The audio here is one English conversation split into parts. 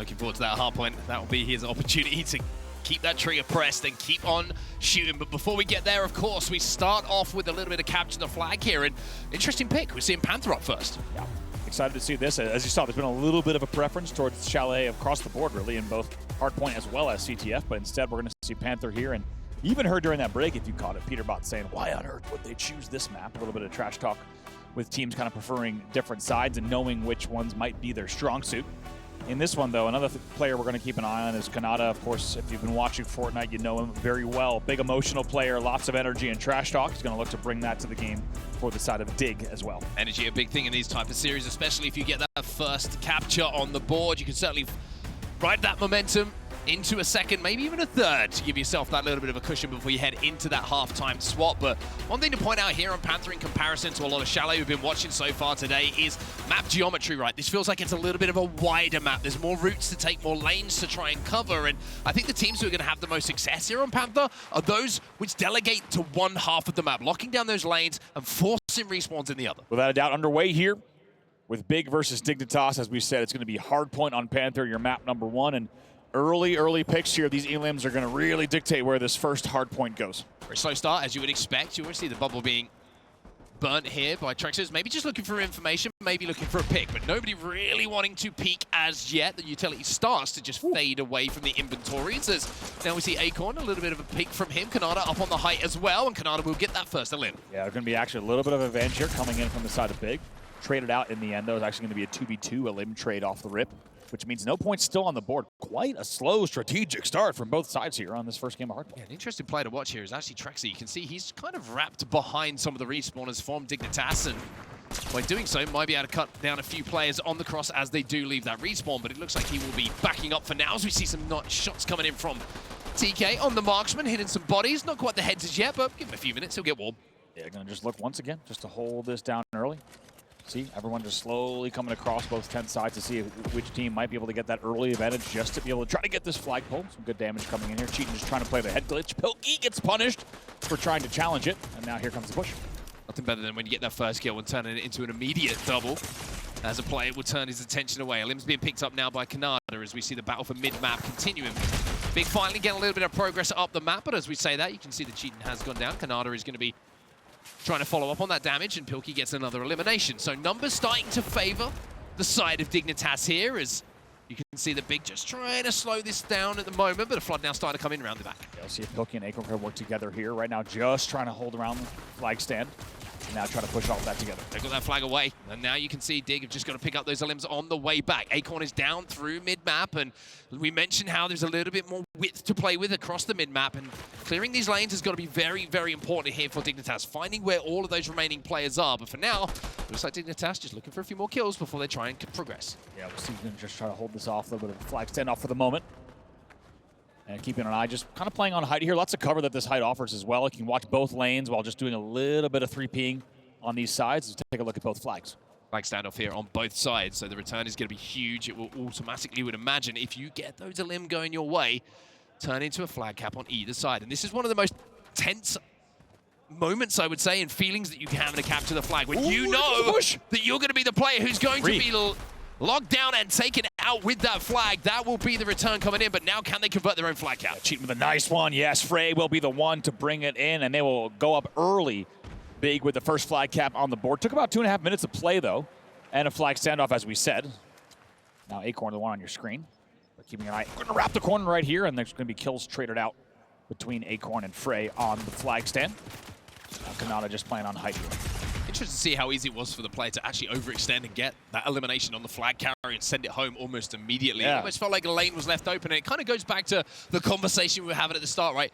looking forward to that hard point. That will be his opportunity to keep that trigger pressed and keep on shooting. But before we get there, of course, we start off with a little bit of capture the flag here. And interesting pick. We're seeing Panther up first. Yeah, excited to see this. As you saw, there's been a little bit of a preference towards Chalet across the board, really, in both hardpoint as well as CTF. But instead, we're going to see Panther here. And even heard during that break, if you caught it, Peterbot saying, why on earth would they choose this map? A little bit of trash talk with teams kind of preferring different sides and knowing which ones might be their strong suit. In this one, though, another player we're going to keep an eye on is Kanata. Of course, if you've been watching Fortnite, you know him very well. Big emotional player, lots of energy and trash talk. He's going to look to bring that to the game for the side of Dig as well. Energy, a big thing in these type of series, especially if you get that first capture on the board. You can certainly ride that momentum into a second, maybe even a third, to give yourself that little bit of a cushion before you head into that half-time swap. But one thing to point out here on Panther in comparison to a lot of Chalet we've been watching so far today is map geometry, right? This feels like it's a little bit of a wider map. There's more routes to take, more lanes to try and cover, and I think the teams who are going to have the most success here on Panther are those which delegate to one half of the map, locking down those lanes and forcing respawns in the other. Without a doubt, underway here with Big versus Dignitas. As we said, it's going to be hard point on Panther, your map number one, and early picks here. These elims are going to really dictate where this first hard point goes. Very slow start, as you would expect. You always see the bubble being burnt here by Trexers. Maybe just looking for information, maybe looking for a pick, but nobody really wanting to peek as yet. The utility starts to just fade away from the inventories. As now we see Acorn, a little bit of a peek from him. Kanata up on the height as well, and Kanata will get that first elim. Yeah, there's going to be actually a little bit of advantage here coming in from the side of Big. Traded out in the end, though. It's actually going to be a 2v2 elim trade off the rip, which means no points still on the board. Quite a slow strategic start from both sides here on this first game of hardpoint. Yeah, an interesting player to watch here is actually Trexy. You can see he's kind of wrapped behind some of the respawners from Dignitas, and by doing so, might be able to cut down a few players on the cross as they do leave that respawn, but it looks like he will be backing up for now as we see some nice shots coming in from TK on the marksman, hitting some bodies. Not quite the heads as yet, but give him a few minutes, he'll get warm. Yeah, going to just look once again, just to hold this down early. See, everyone just slowly coming across both 10 sides to see which team might be able to get that early advantage just to be able to try to get this flagpole. Some good damage coming in here. Cheating just trying to play the head glitch. Pilkey gets punished for trying to challenge it, and now here comes the push. Nothing better than when you get that first kill and turn it into an immediate double. As a player will turn his attention away. Elim's being picked up now by Kanada as we see the battle for mid-map continuing. Big finally getting a little bit of progress up the map, but as we say that, you can see the cheating has gone down. Kanada is going to be trying to follow up on that damage, and Pilkey gets another elimination. So numbers starting to favor the side of Dignitas here, as you can see the Big just trying to slow this down at the moment, but a flood now starting to come in around the back. Yeah, we'll see if Pilkey and Acorn can work together here. Right now, just trying to hold around the flag stand. Now try to push all that together. They got that flag away, and now you can see Dig have just got to pick up those elims on the way back. Acorn is down through mid-map, and we mentioned how there's a little bit more width to play with across the mid-map, and clearing these lanes has got to be very, very important here for Dignitas, finding where all of those remaining players are. But for now, looks like Dignitas just looking for a few more kills before they try and progress. Yeah, we'll see if we can just try to hold this off, a little bit of a flag standoff for the moment. And keeping an eye, just kind of playing on height here. Lots of cover that this height offers as well. You can watch both lanes while just doing a little bit of 3Ping on these sides. Let's take a look at both flags. Flag standoff here on both sides, so the return is going to be huge. It will automatically, you would imagine, if you get those elim going your way, turn into a flag cap on either side. And this is one of the most tense moments, I would say, and feelings that you can have in a capture the flag, when you know that you're going to be the player who's going to be locked down and taken out with that flag. That will be the return coming in, but now can they convert their own flag cap? Cheating with a nice one. Yes, Frey will be the one to bring it in, and they will go up early. Big with the first flag cap on the board. Took about 2.5 minutes of play, though, and a flag standoff, as we said. Now Acorn, the one on your screen. But keeping an eye. We're going to wrap the corner right here, and there's going to be kills traded out between Acorn and Frey on the flag stand. Kanata just playing on height here. Interesting to see how easy it was for the player to actually overextend and get that elimination on the flag carrier and send it home almost immediately. Yeah. It almost felt like a lane was left open, and it kind of goes back to the conversation we were having at the start, right?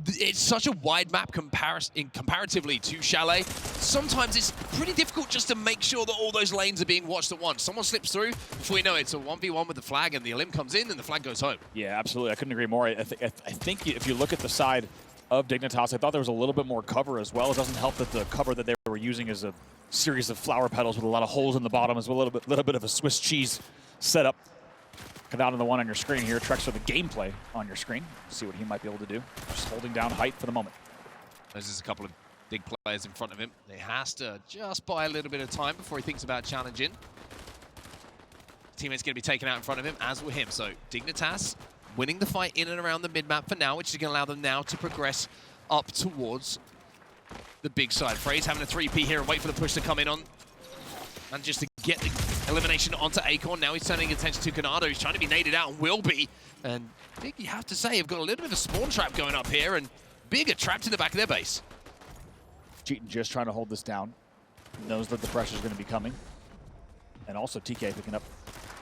It's such a wide map comparatively to Chalet. Sometimes it's pretty difficult just to make sure that all those lanes are being watched at once. Someone slips through, before you know it, it's a 1v1 with the flag, and the elim comes in, and the flag goes home. Yeah, absolutely. I couldn't agree more. I think if you look at the side of Dignitas, I thought there was a little bit more cover as well. It doesn't help that the cover that they were using is a series of flower petals with a lot of holes in the bottom, as well, a little bit of a Swiss cheese setup. Kanata, the one on your screen here. Trex for the gameplay on your screen. See what he might be able to do. Just holding down height for the moment. There's just a couple of big players in front of him. He has to just buy a little bit of time before he thinks about challenging. Teammate's going to be taken out in front of him, as will him. So Dignitas winning the fight in and around the mid-map for now, which is going to allow them now to progress up towards the big side. Frey's having a 3P here and wait for the push to come in on. And just to get the elimination onto Acorn. Now he's turning attention to Canado. He's trying to be naded out and will be. And Big, you have to say, have got a little bit of a spawn trap going up here. And Big are trapped in the back of their base. Cheating just trying to hold this down. Knows that the pressure is going to be coming. And also TK picking up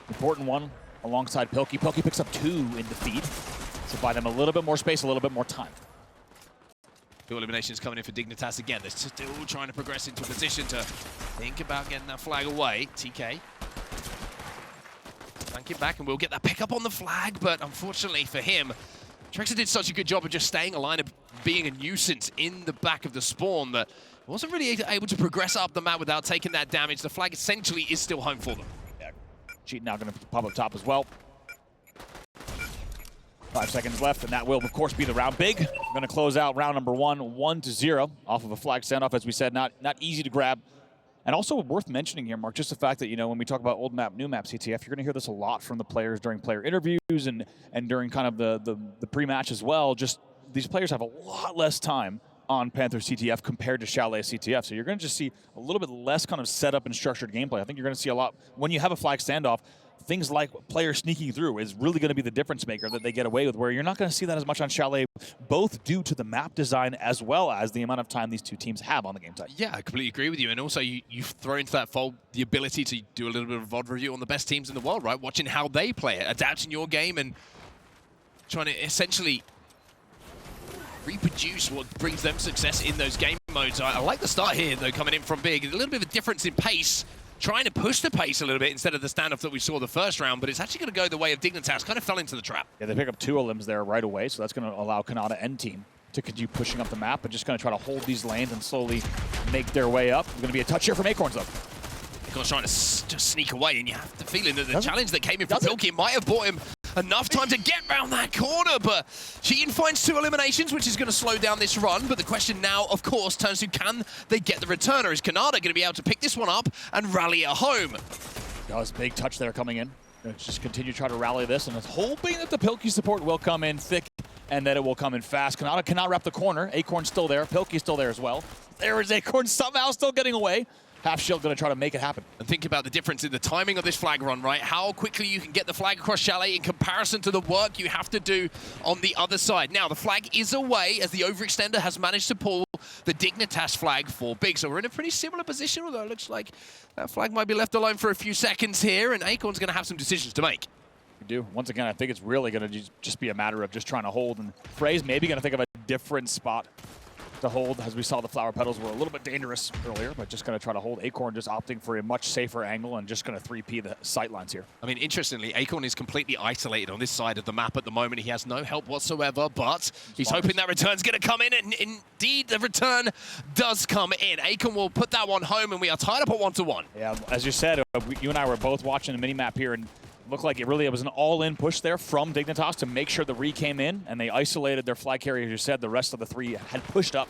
important one alongside Pilkey. Pilkey picks up 2 in the feed. So buy them a little bit more space, a little bit more time. 2 eliminations coming in for Dignitas again. They're still trying to progress into a position to think about getting that flag away. TK. Thank him back and we'll get that pickup on the flag, but unfortunately for him, Trexer did such a good job of just staying aligned and being a nuisance in the back of the spawn that he wasn't really able to progress up the map without taking that damage. The flag essentially is still home for them. Yeah. Cheating now going to pop up top as well. 5 seconds left, and that will, of course, be the round. Big going to close out round number 1, 1-0, off of a flag standoff, as we said, not easy to grab. And also worth mentioning here, Mark, just the fact that, you know, when we talk about old map, new map CTF, you're going to hear this a lot from the players during player interviews and during kind of the pre-match as well. Just these players have a lot less time on Panther CTF compared to Chalet CTF. So you're going to just see a little bit less kind of setup and structured gameplay. I think you're going to see a lot, when you have a flag standoff, things like players sneaking through is really going to be the difference maker that they get away with, where you're not going to see that as much on Chalet, both due to the map design as well as the amount of time these two teams have on the game side. Yeah, I completely agree with you. And also you throw into that fold the ability to do a little bit of VOD review on the best teams in the world, right? Watching how they play it, adapting your game and trying to essentially reproduce what brings them success in those game modes. I like the start here, though, coming in from Big. A little bit of a difference in pace, trying to push the pace a little bit instead of the standoff that we saw the first round, but it's actually going to go the way of Dignitas. Kind of fell into the trap. Yeah, they pick up 2 elims there right away, so that's going to allow Kanata and team to continue pushing up the map and just going to try to hold these lanes and slowly make their way up. There's going to be a touch here from Acorns, though. Acorns trying to just sneak away, and you have the feeling that the challenge that came in from Pilkey might have bought him enough time to get round that corner, but Cheating finds 2 eliminations, which is going to slow down this run. But the question now, of course, turns to can they get the returner? Is Kanada going to be able to pick this one up and rally it home? Does big touch there coming in. Just continue to try to rally this, and it's hoping that the Pilkey support will come in thick and that it will come in fast. Kanata cannot wrap the corner. Acorn's still there. Pilkey's still there as well. There is Acorn somehow still getting away. Half Shield going to try to make it happen. And think about the difference in the timing of this flag run, right? How quickly you can get the flag across Chalet in comparison to the work you have to do on the other side. Now, the flag is away as the overextender has managed to pull the Dignitas flag for Big. So we're in a pretty similar position, although it looks like that flag might be left alone for a few seconds here, and Acorn's going to have some decisions to make. We do. Once again, I think it's really going to just be a matter of just trying to hold, and Frey's maybe going to think of a different spot to hold, as we saw the flower petals were a little bit dangerous earlier, but just going to try to hold. Acorn just opting for a much safer angle and just going to 3P the sight lines here. I mean, interestingly, Acorn is completely isolated on this side of the map at the moment. He has no help whatsoever, but he's hoping that return's going to come in, and indeed the return does come in. Acorn will put that one home, and we are tied up at 1-1. Yeah, as you said, you and I were both watching the mini-map here, and looked like it was an all-in push there from Dignitas to make sure the re came in, and they isolated their flag carrier, as you said. The rest of the 3 had pushed up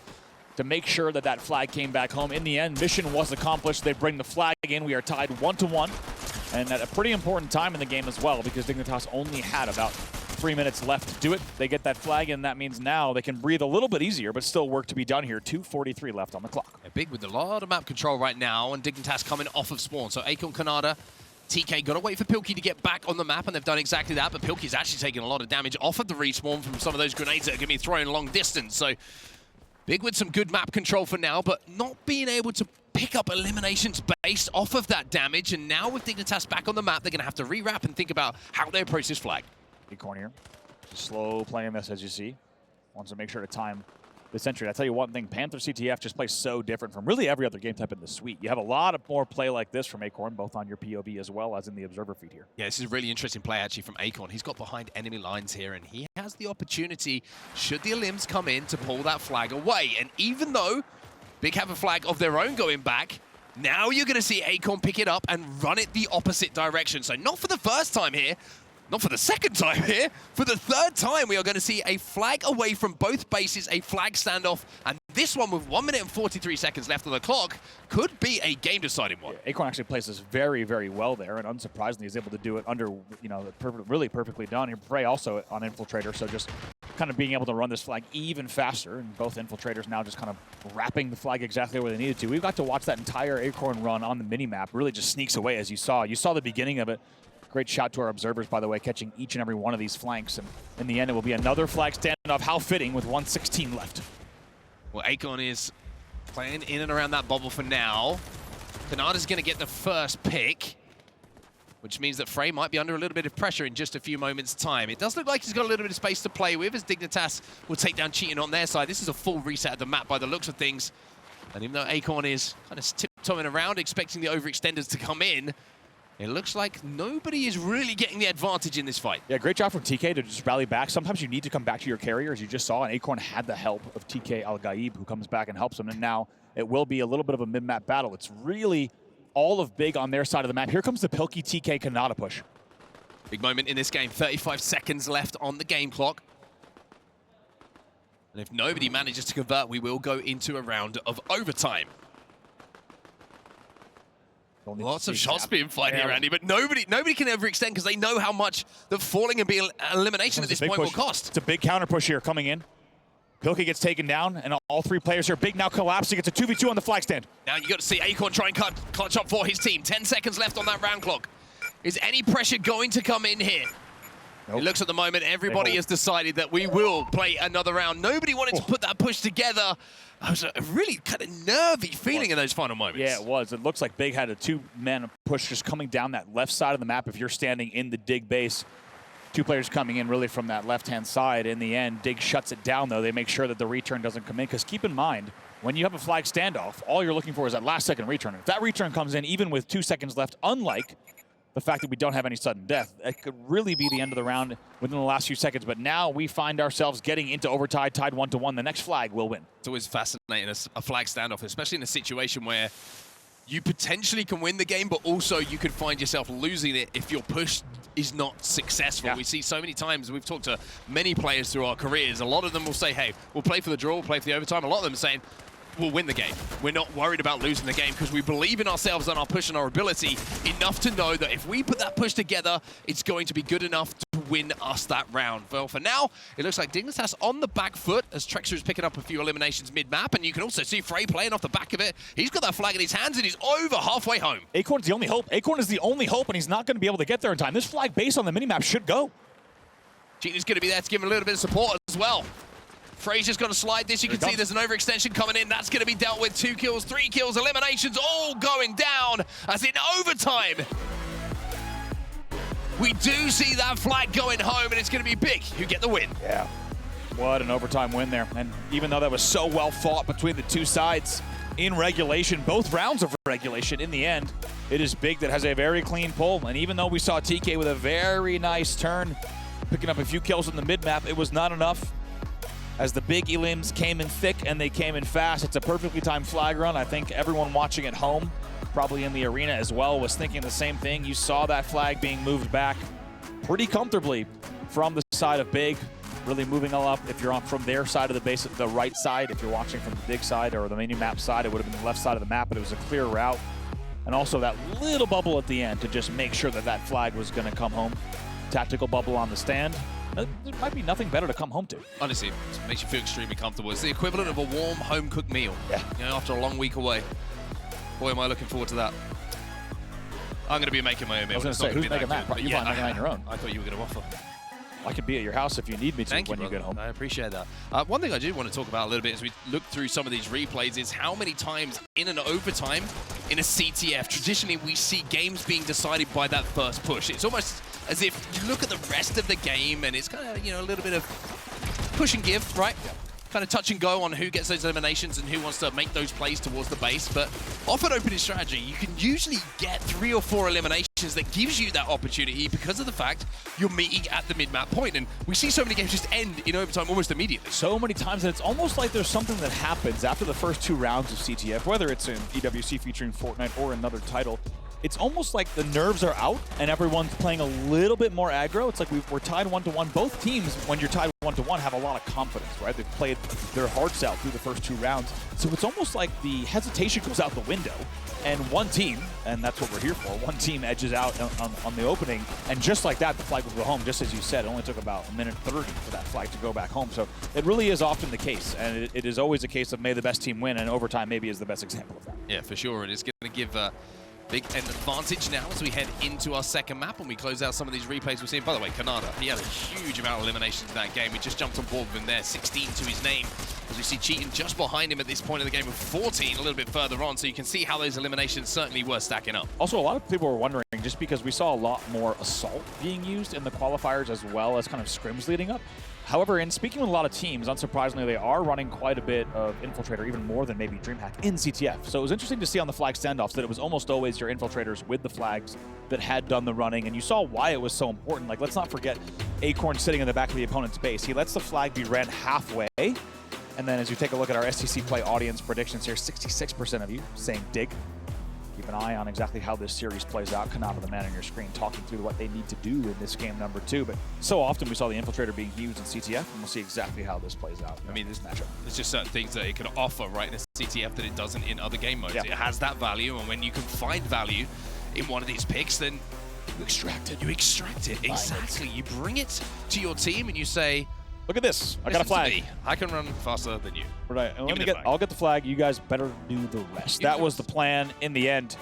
to make sure that that flag came back home. In the end, mission was accomplished. They bring the flag in. We are tied 1-1, and at a pretty important time in the game as well, because Dignitas only had about 3 minutes left to do it. They get that flag, and that means now they can breathe a little bit easier, but still work to be done here. 2:43 left on the clock. Big with a lot of map control right now, and Dignitas coming off of spawn. So Acorn, Kanada, TK got to wait for Pilkey to get back on the map, and they've done exactly that, but Pilkey's actually taking a lot of damage off of the respawn from some of those grenades that are going to be thrown long distance. So Big with some good map control for now, but not being able to pick up eliminations based off of that damage. And now with Dignitas back on the map, they're going to have to rewrap and think about how they approach this flag. Big corner here. Just slow playing this, as you see. Wants to make sure to time this entry. I tell you one thing, Panther CTF just plays so different from really every other game type in the suite. You have a lot of more play like this from Acorn, both on your POV as well as in the observer feed here. Yeah, this is a really interesting play actually from Acorn. He's got behind enemy lines here, and he has the opportunity, should the elims come in, to pull that flag away. And even though Big have a flag of their own going back, now you're going to see Acorn pick it up and run it the opposite direction. So not for the first time here. not for the second time here, for the third time, we are going to see a flag away from both bases, a flag standoff, and this one with 1 minute and 43 seconds left on the clock could be a game-deciding one. Yeah, Acorn actually plays this very, very well there, and unsurprisingly is able to do it under, really perfectly done. Here, Prey also on Infiltrator, so just kind of being able to run this flag even faster, and both Infiltrators now just kind of wrapping the flag exactly where they needed to. We've got to watch that entire Acorn run on the mini-map, really just sneaks away as you saw. You saw the beginning of it. Great shot to our observers, by the way, catching each and every one of these flanks. And in the end, it will be another flag standoff. How fitting with 1:16 left. Well, Acorn is playing in and around that bubble for now. Dignitas going to get the first pick, which means that Frey might be under a little bit of pressure in just a few moments' time. It does look like he's got a little bit of space to play with as Dignitas will take down Cheating on their side. This is a full reset of the map by the looks of things. And even though Acorn is kind of tiptoeing around, expecting the overextenders to come in, it looks like nobody is really getting the advantage in this fight. Yeah, great job from TK to just rally back. Sometimes you need to come back to your carrier, as you just saw, and Acorn had the help of TK Al-Gaib, who comes back and helps him, and now it will be a little bit of a mid-map battle. It's really all of Big on their side of the map. Here comes the Pilkey TK Kanata push. Big moment in this game, 35 seconds left on the game clock. And if nobody manages to convert, we will go into a round of overtime. Lots of shots being fired here, Andy, but nobody can ever extend because they know how much the falling and being elimination at this point will cost. It's a big counter push here coming in. Pilkey gets taken down, and all three players here. Big now collapsing. It's a 2v2 on the flag stand. Now you got to see Acorn try and clutch up for his team. 10 seconds left on that round clock. Is any pressure going to come in here? Nope. It looks at the moment everybody has decided that we will play another round. Nobody wanted to put that push together. It was a really kind of nervy feeling in those final moments. Yeah, it was. It looks like Big had a two-man push just coming down that left side of the map. If you're standing in the Dig base, two players coming in really from that left-hand side. In the end, Dig shuts it down, though. They make sure that the return doesn't come in, because keep in mind, when you have a flag standoff, all you're looking for is that last-second return. If that return comes in even with 2 seconds left, unlike the fact that we don't have any sudden death, it could really be the end of the round within the last few seconds. But now we find ourselves getting into overtime, tied 1-1. The next flag will win. It's always fascinating, a flag standoff, especially in a situation where you potentially can win the game, but also you could find yourself losing it if your push is not successful. Yeah. We see so many times, we've talked to many players through our careers, a lot of them will say, hey, we'll play for the draw, we'll play for the overtime. A lot of them are saying, we'll win the game. We're not worried about losing the game because we believe in ourselves and our push and our ability enough to know that if we put that push together, it's going to be good enough to win us that round. Well, for now, it looks like Dignitas on the back foot as Trexer is picking up a few eliminations mid-map, and you can also see Frey playing off the back of it. He's got that flag in his hands and he's over halfway home. Acorn's the only hope. Acorn is the only hope, and he's not going to be able to get there in time. This flag base on the minimap should go. Cheating's going to be there to give him a little bit of support as well. Frey's just got to slide this. You can see there's an overextension coming in. That's going to be dealt with. 2 kills, 3 kills, eliminations all going down as in overtime. We do see that flag going home, and it's going to be Big who get the win. Yeah. What an overtime win there. And even though that was so well fought between the two sides in regulation, both rounds of regulation, in the end, it is Big that has a very clean pull. And even though we saw TK with a very nice turn, picking up a few kills in the mid-map, it was not enough. As the Big elims came in thick and they came in fast. It's a perfectly timed flag run. I think everyone watching at home, probably in the arena as well, was thinking the same thing. You saw that flag being moved back pretty comfortably from the side of Big, really moving all up. If you're on from their side of the base, the right side, if you're watching from the Dig side or the mini map side, it would have been the left side of the map, but it was a clear route. And also that little bubble at the end to just make sure that that flag was going to come home. Tactical bubble on the stand. There might be nothing better to come home to. Honestly, it makes you feel extremely comfortable. It's the equivalent of a warm, home-cooked meal. Yeah. You know, after a long week away. Boy, am I looking forward to that. I'm going to be making my own meal. I was going to say, who's making that? You might make it on your own. I thought you were going to offer. I could be at your house if you need me to when you get home. I appreciate that. One thing I do want to talk about a little bit as we look through some of these replays is how many times in an overtime in a CTF, traditionally we see games being decided by that first push. It's almost as if you look at the rest of the game and it's kind of, you know, a little bit of push and give, right? Yeah. Kind of touch and go on who gets those eliminations and who wants to make those plays towards the base. But often opening strategy, you can usually get 3 or 4 eliminations that gives you that opportunity because of the fact you're meeting at the mid-map point. And we see so many games just end in overtime almost immediately. So many times that it's almost like there's something that happens after the first 2 rounds of CTF, whether it's in EWC featuring Fortnite or another title. it's almost like the nerves are out and everyone's playing a little bit more aggro. It's like we're tied 1-1. Both teams, when you're tied 1-1, have a lot of confidence, right? They've played their hearts out through the first 2 rounds. So it's almost like the hesitation goes out the window, and one team, and that's what we're here for, one team edges out on the opening, and just like that, the flag will go home. Just as you said, it only took about 1:30 for that flag to go back home. So it really is often the case, and it is always a case of may the best team win, and overtime maybe is the best example of that. Yeah, for sure. It is going to give big an advantage now as we head into our second map and we close out some of these replays we're seeing. By the way, Canada, he had a huge amount of eliminations in that game. We just jumped on board with him there, 16 to his name. As we see Cheating just behind him at this point of the game with 14 a little bit further on. So you can see how those eliminations certainly were stacking up. Also, a lot of people were wondering, just because we saw a lot more assault being used in the qualifiers as well as kind of scrims leading up. However, in speaking with a lot of teams, unsurprisingly, they are running quite a bit of Infiltrator, even more than maybe DreamHack in CTF. So it was interesting to see on the flag standoffs that it was almost always your Infiltrators with the flags that had done the running, and you saw why it was so important. Like, let's not forget Acorn sitting in the back of the opponent's base. He lets the flag be ran halfway, and then as you take a look at our STC Play audience predictions here, 66% of you saying dig. Keep an eye on exactly how this series plays out. Kanata, the man on your screen, talking through what they need to do in this game number 2. But so often we saw the Infiltrator being used in CTF, and we'll see exactly how this plays out. I mean, this matchup. There's just certain things that it can offer right in a CTF that it doesn't in other game modes. Yeah. It has that value, and when you can find value in one of these picks, then you extract it. You extract it, exactly. You bring it to your team, and you say, look at this. I got a flag. I can run faster than you. Right. And I'll get the flag. You guys better do the rest. That was the plan in the end.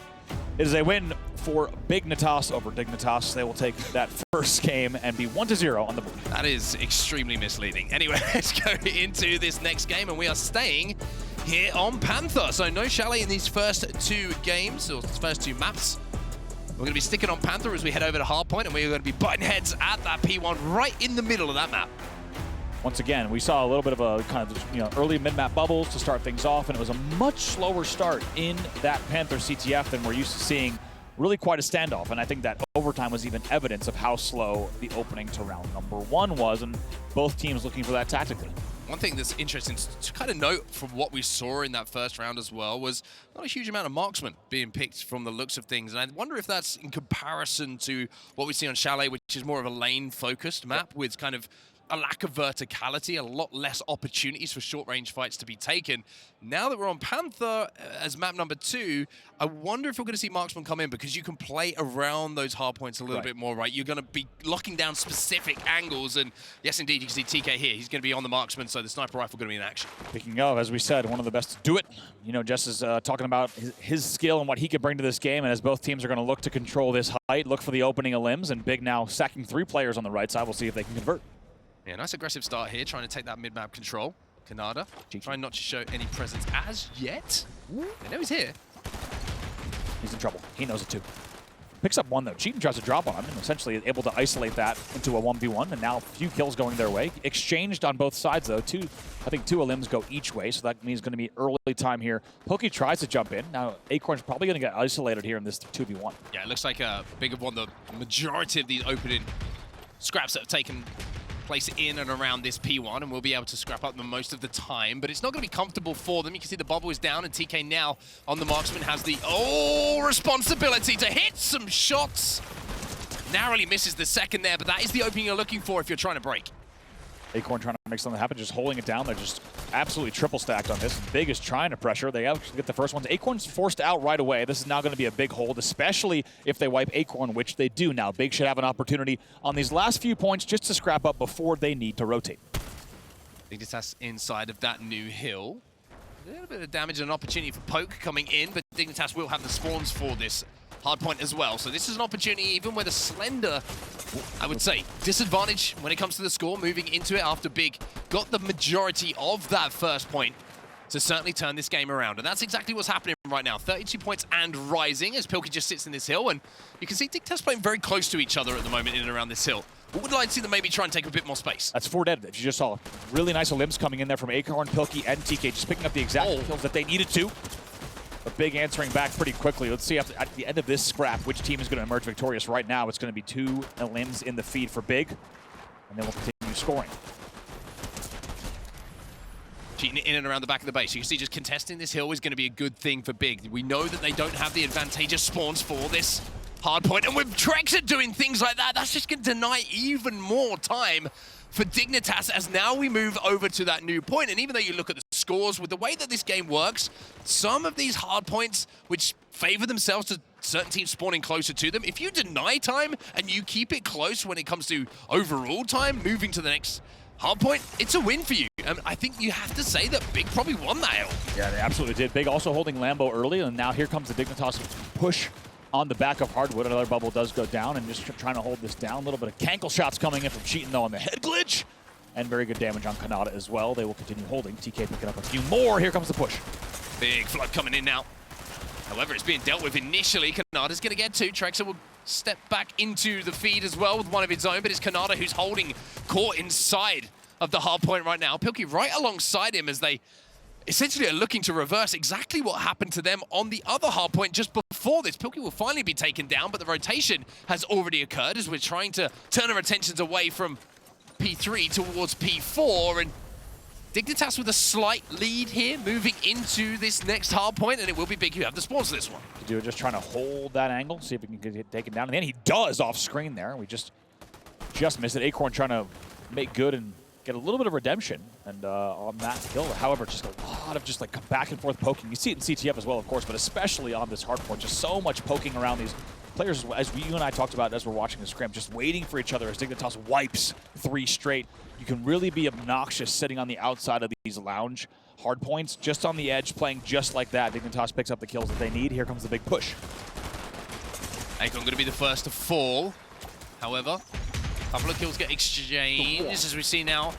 It is a win for Dignitas over Dignitas. They will take that first game and be 1-0 on the board. That is extremely misleading. Anyway, let's go into this next game, and we are staying here on Panther. So no Chalet in these first 2 games, or first 2 maps. We're going to be sticking on Panther as we head over to Hardpoint, and we're going to be butting heads at that P1 right in the middle of that map. Once again, we saw a little bit of a kind of early mid-map bubbles to start things off, and it was a much slower start in that Panther CTF than we're used to seeing. Really quite a standoff, and I think that overtime was even evidence of how slow the opening to round number 1 was, and both teams looking for that tactically. One thing that's interesting to kind of note from what we saw in that first round as well was not a huge amount of marksmen being picked from the looks of things. And I wonder if that's in comparison to what we see on Chalet, which is more of a lane-focused map with kind of a lack of verticality, a lot less opportunities for short-range fights to be taken. Now that we're on Panther as map number 2, I wonder if we're going to see marksmen come in, because you can play around those hard points a little bit more, right? You're going to be locking down specific angles, and yes, indeed, you can see TK here. He's going to be on the marksman, so the sniper rifle going to be in action. Speaking of, as we said, one of the best to do it. You know, Jess is talking about his skill and what he can bring to this game, and as both teams are going to look to control this height, look for the opening of limbs, and Big now sacking 3 players on the right side. We'll see if they can convert. Yeah, nice aggressive start here, trying to take that mid-map control. Canada trying not to show any presence as yet. They know he's here. He's in trouble. He knows it too. Picks up 1 though. Cheating tries to drop on him and essentially able to isolate that into a 1v1, and now a few kills going their way. Exchanged on both sides though. I think 2 limbs go each way, so that means going to be early time here. Pokey tries to jump in. Now Acorn's probably going to get isolated here in this 2v1. Yeah, it looks like a big of one. The majority of these opening scraps that have taken place in and around this P1, and we'll be able to scrap up them most of the time, but it's not going to be comfortable for them. You can see the bubble is down, and TK now on the marksman has the responsibility to hit some shots. Narrowly misses the second there, but that is the opening you're looking for if you're trying to break. Acorn trying to make something happen, just holding it down. They're just absolutely triple stacked on this. Big is trying to pressure. They actually get the first ones. Acorn's forced out right away. This is now going to be a big hold, especially if they wipe Acorn, which they do now. Big should have an opportunity on these last few points just to scrap up before they need to rotate. Dignitas inside of that new hill. A little bit of damage and an opportunity for Poke coming in, but Dignitas will have the spawns for this hardpoint as well. So this is an opportunity, even with a slender, I would say, disadvantage when it comes to the score, moving into it after Big got the majority of that first point to certainly turn this game around. And that's exactly what's happening right now. 32 points and rising as Pilky just sits in this hill. And you can see Dignitas playing very close to each other at the moment in and around this hill. But would like to see them maybe try and take a bit more space. That's 4 dead. You just saw really nice limbs coming in there from Acorn, Pilky, and TK, just picking up the exact kills that they needed to. But Big answering back pretty quickly. Let's see at the end of this scrap which team is going to emerge victorious. Right now, it's going to be 2 limbs in the feed for Big, and then we'll continue scoring. Cheating in and around the back of the base. You can see just contesting this hill is going to be a good thing for Big. We know that they don't have the advantageous spawns for this hard point, and with Trexa doing things like that, that's just going to deny even more time for Dignitas as now we move over to that new point. And even though you look at the scores, with the way that this game works, some of these hard points which favor themselves to certain teams spawning closer to them, if you deny time and you keep it close when it comes to overall time, moving to the next hard point, it's a win for you. I think you have to say that Big probably won that hill. Yeah, they absolutely did. Big also holding Lambo early, and now here comes the Dignitas push on the back of Hardwood. Another bubble does go down, and just trying to hold this down. A little bit of cankle shots coming in from Cheatin, though, on the head glitch. And very good damage on Kanata as well. They will continue holding. TK picking up a few more. Here comes the push. Big flood coming in now. However, it's being dealt with initially. Kanata's going to get two. Trexa will step back into the feed as well with one of his own, but it's Kanata who's holding caught inside of the hard point right now. Pilkey right alongside him as they essentially are looking to reverse exactly what happened to them on the other hard point just before this. Pilkey will finally be taken down, but the rotation has already occurred as we're trying to turn our attentions away from P3 towards P4, and Dignitas with a slight lead here, moving into this next hard point, and it will be Big who have the spawns for this one. Kaduo just trying to hold that angle, see if he can get it taken down, and then he does off screen there. We just missed it. Acorn trying to make good and get a little bit of redemption and on that kill. However, just a lot of just like back and forth poking. You see it in CTF as well, of course, but especially on this hard point, just so much poking around these players, as you and I talked about as we're watching the scrim, just waiting for each other as Dignitas wipes 3 straight. You can really be obnoxious sitting on the outside of these lounge hard points, just on the edge, playing just like that. Dignitas picks up the kills that they need. Here comes the big push. Acorn going to be the first to fall. However, a couple of kills get exchanged as we see now.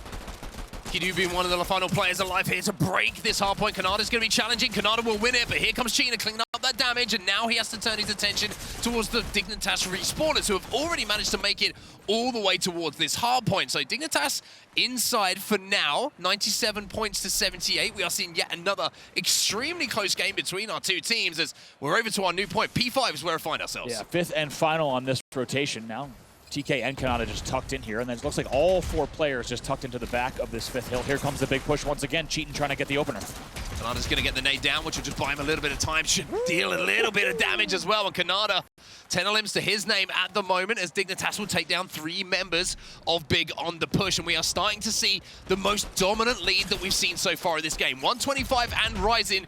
Kidu being one of the final players alive here to break this hard point. Kanata's going to be challenging. Kanata will win it, but here comes Cheetah cleaning up that damage, and now he has to turn his attention towards the Dignitas respawners who have already managed to make it all the way towards this hard point. So Dignitas inside for now, 97 points to 78. We are seeing yet another extremely close game between our two teams as we're over to our new point. P5 is where we find ourselves. Yeah, 5th and final on this rotation now. TK and Kanata just tucked in here, and then it looks like all 4 players just tucked into the back of this 5th hill. Here comes the big push once again. Cheatin trying to get the opener. Kanata's going to get the nade down, which will just buy him a little bit of time. Should deal a little bit of damage as well. And Kanata, 10 limbs to his name at the moment as Dignitas will take down 3 members of Big on the push. And we are starting to see the most dominant lead that we've seen so far in this game. 125 and rising.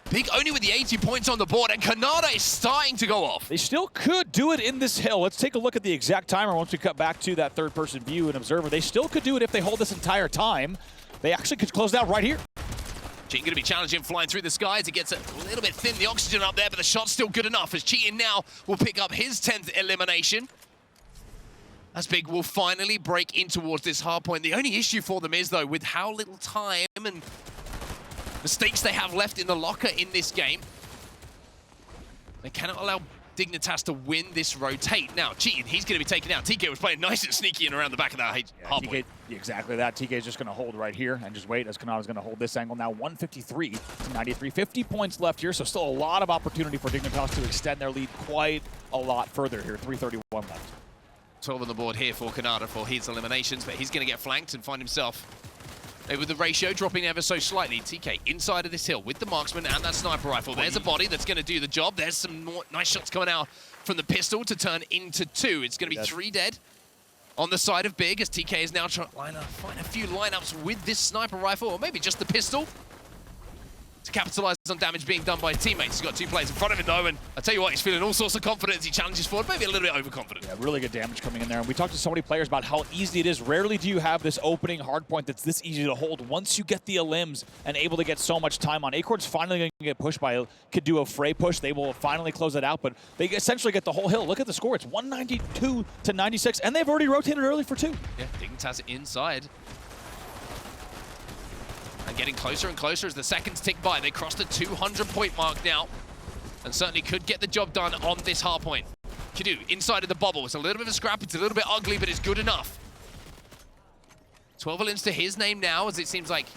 Big only with the 80 points on the board, and Kanata is starting to go off. They still could do it in this hill. Let's take a look at the exact timer once we cut back to that third-person view and observer. They still could do it if they hold this entire time. They actually could close it out right here. Cheatin going to be challenging, flying through the skies. It gets a little bit thin, the oxygen up there, but the shot's still good enough as Cheatin now will pick up his 10th elimination. As Big will finally break in towards this hard point. The only issue for them is, though, with how little time and mistakes they have left in the locker in this game, they cannot allow Dignitas to win this rotate. Now, Cheatin, he's going to be taken out. TK was playing nice and sneaky and around the back of that hard point. Exactly that. TK is just going to hold right here and just wait as Kanata's going to hold this angle. Now 153 to 93. 50 points left here, so still a lot of opportunity for Dignitas to extend their lead quite a lot further here. 3:31 left. 12 on the board here for Kanata for his eliminations, but he's going to get flanked and find himself with the ratio dropping ever so slightly. TK inside of this hill with the marksman and that sniper rifle. There's a body that's going to do the job. There's some more nice shots coming out from the pistol to turn into 2. It's going to be 3 dead on the side of Big as TK is now trying to find a few lineups with this sniper rifle, or maybe just the pistol, to capitalize on damage being done by teammates. He's got 2 players in front of him, though, and I tell you what, he's feeling all sorts of confidence. He challenges forward, maybe a little bit overconfident. Yeah, really good damage coming in there. And we talked to so many players about how easy it is. Rarely do you have this opening hard point that's this easy to hold. Once you get the elims and able to get so much time on, Acorn's finally going to get pushed by Kaduo Frey push. They will finally close it out, but they essentially get the whole hill. Look at the score. It's 192 to 96, and they've already rotated early for 2. Yeah, Dignitas inside. And getting closer and closer as the seconds tick by. They crossed the 200-point mark now, and certainly could get the job done on this hard point. Kidu inside of the bubble. It's a little bit of a scrap. It's a little bit ugly, but it's good enough. 12 limbs to his name now, as it seems like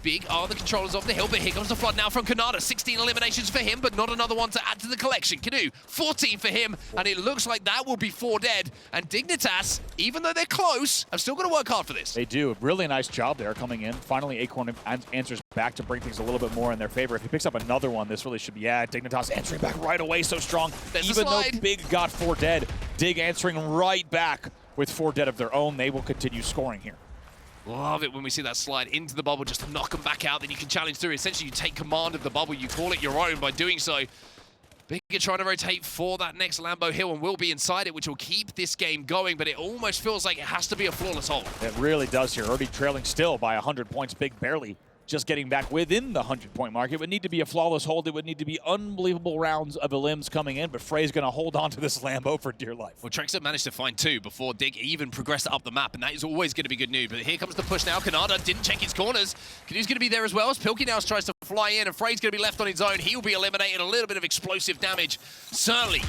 Big are the controllers of the hill, but here comes the flood now from Kanata. 16 eliminations for him, but not another one to add to the collection. Canoe, 14 for him, and it looks like that will be 4 dead. And Dignitas, even though they're close, have still got to work hard for this. They do. Really nice job there coming in. Finally, Acorn answers back to bring things a little bit more in their favor. If he picks up another one, this really should be, Dignitas answering back right away, so strong. There's even though Big got 4 dead, Dig answering right back with 4 dead of their own. They will continue scoring here. Love it when we see that slide into the bubble just to knock them back out. Then you can challenge through. Essentially, you take command of the bubble. You call it your own by doing so. Big are trying to rotate for that next Lambo hill and will be inside it, which will keep this game going, but it almost feels like it has to be a flawless hold. It really does here. Already trailing still by 100 points. Big barely just getting back within the 100-point mark. It would need to be a flawless hold. It would need to be unbelievable rounds of elims coming in, but Frey's going to hold on to this Lambo for dear life. Well, Trexit managed to find 2 before Dig even progressed up the map, and that is always going to be good news. But here comes the push now. Kanata didn't check his corners. Canoe's going to be there as well as Pilkey now tries to fly in, and Frey's going to be left on his own. He'll be eliminated. A little bit of explosive damage, certainly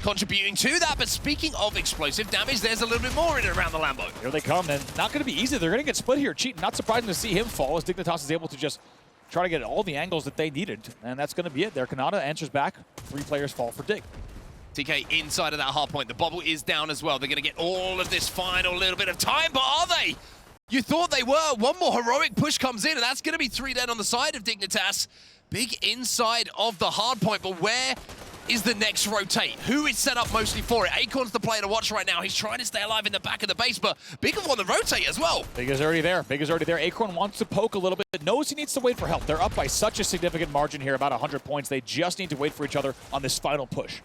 contributing to that. But speaking of explosive damage, there's a little bit more in and around the Lambo. Here they come, and not going to be easy. They're going to get split here. Cheating, not surprising to see him fall as Dignitas is able to just try to get all the angles that they needed, and that's going to be it there. Kanata answers back. 3 players fall for Dig. TK inside of that hard point. The bubble is down as well. They're going to get all of this final little bit of time, but are they? You thought they were. One more heroic push comes in, and that's going to be 3 dead on the side of Dignitas. Big inside of the hard point, but where is the next rotate? Who is set up mostly for it? Acorn's the player to watch right now. He's trying to stay alive in the back of the base, but Big have won the rotate as well. Big is already there. Big is already there. Acorn wants to poke a little bit, knows he needs to wait for help. They're up by such a significant margin here, about 100 points. They just need to wait for each other on this final push.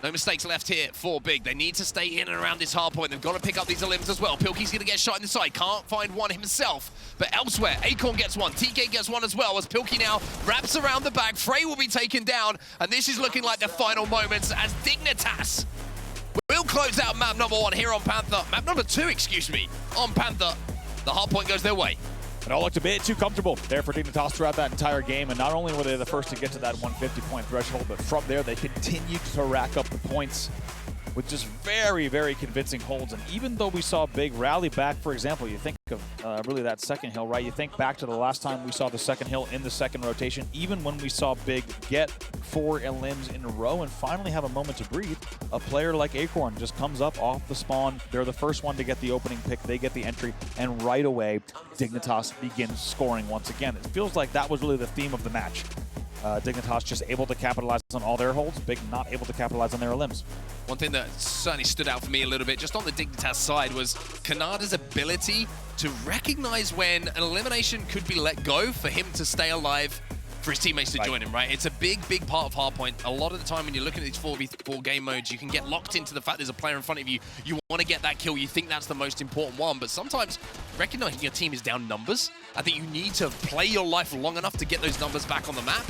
No mistakes left here for Big. They need to stay in and around this hard point. They've got to pick up these elims as well. Pilkey's going to get shot in the side. Can't find one himself. But elsewhere, Acorn gets one. TK gets one as well as Pilkey now wraps around the back. Frey will be taken down. And this is looking like the final moments as Dignitas will close out map number 1 here on Panther. Map number 2, excuse me, on Panther. The hard point goes their way. It all looked a bit too comfortable there for Dignitas throughout that entire game, and not only were they the first to get to that 150-point threshold, but from there they continued to rack up the points with just very, very convincing holds. And even though we saw Big rally back, for example, you think of really that second hill, right? You think back to the last time we saw the second hill in the second rotation, even when we saw Big get 4 elims in a row and finally have a moment to breathe, a player like Acorn just comes up off the spawn. They're the first one to get the opening pick. They get the entry, and right away, Dignitas begins scoring once again. It feels like that was really the theme of the match. Dignitas just able to capitalize on all their holds, Big not able to capitalize on their elims. One thing that certainly stood out for me a little bit, just on the Dignitas side, was Kanata's ability to recognize when an elimination could be let go for him to stay alive, for his teammates to join him, right? It's a big, big part of Hardpoint. A lot of the time when you're looking at these 4v4 game modes, you can get locked into the fact there's a player in front of you. You want to get that kill. You think that's the most important one. But sometimes recognizing your team is down numbers, I think you need to play your life long enough to get those numbers back on the map.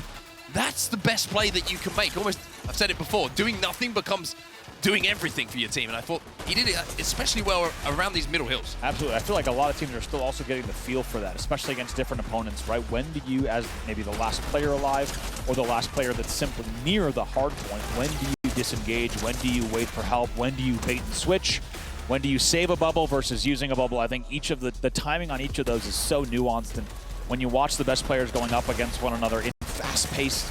That's the best play that you can make. Almost, I've said it before, doing nothing becomes doing everything for your team. And I thought he did it especially well around these middle hills. Absolutely. I feel like a lot of teams are still also getting the feel for that, especially against different opponents, right? When do you, as maybe the last player alive or the last player that's simply near the hard point, when do you disengage? When do you wait for help? When do you bait and switch? When do you save a bubble versus using a bubble? I think each of the timing on each of those is so nuanced. And when you watch the best players going up against one another in fast-paced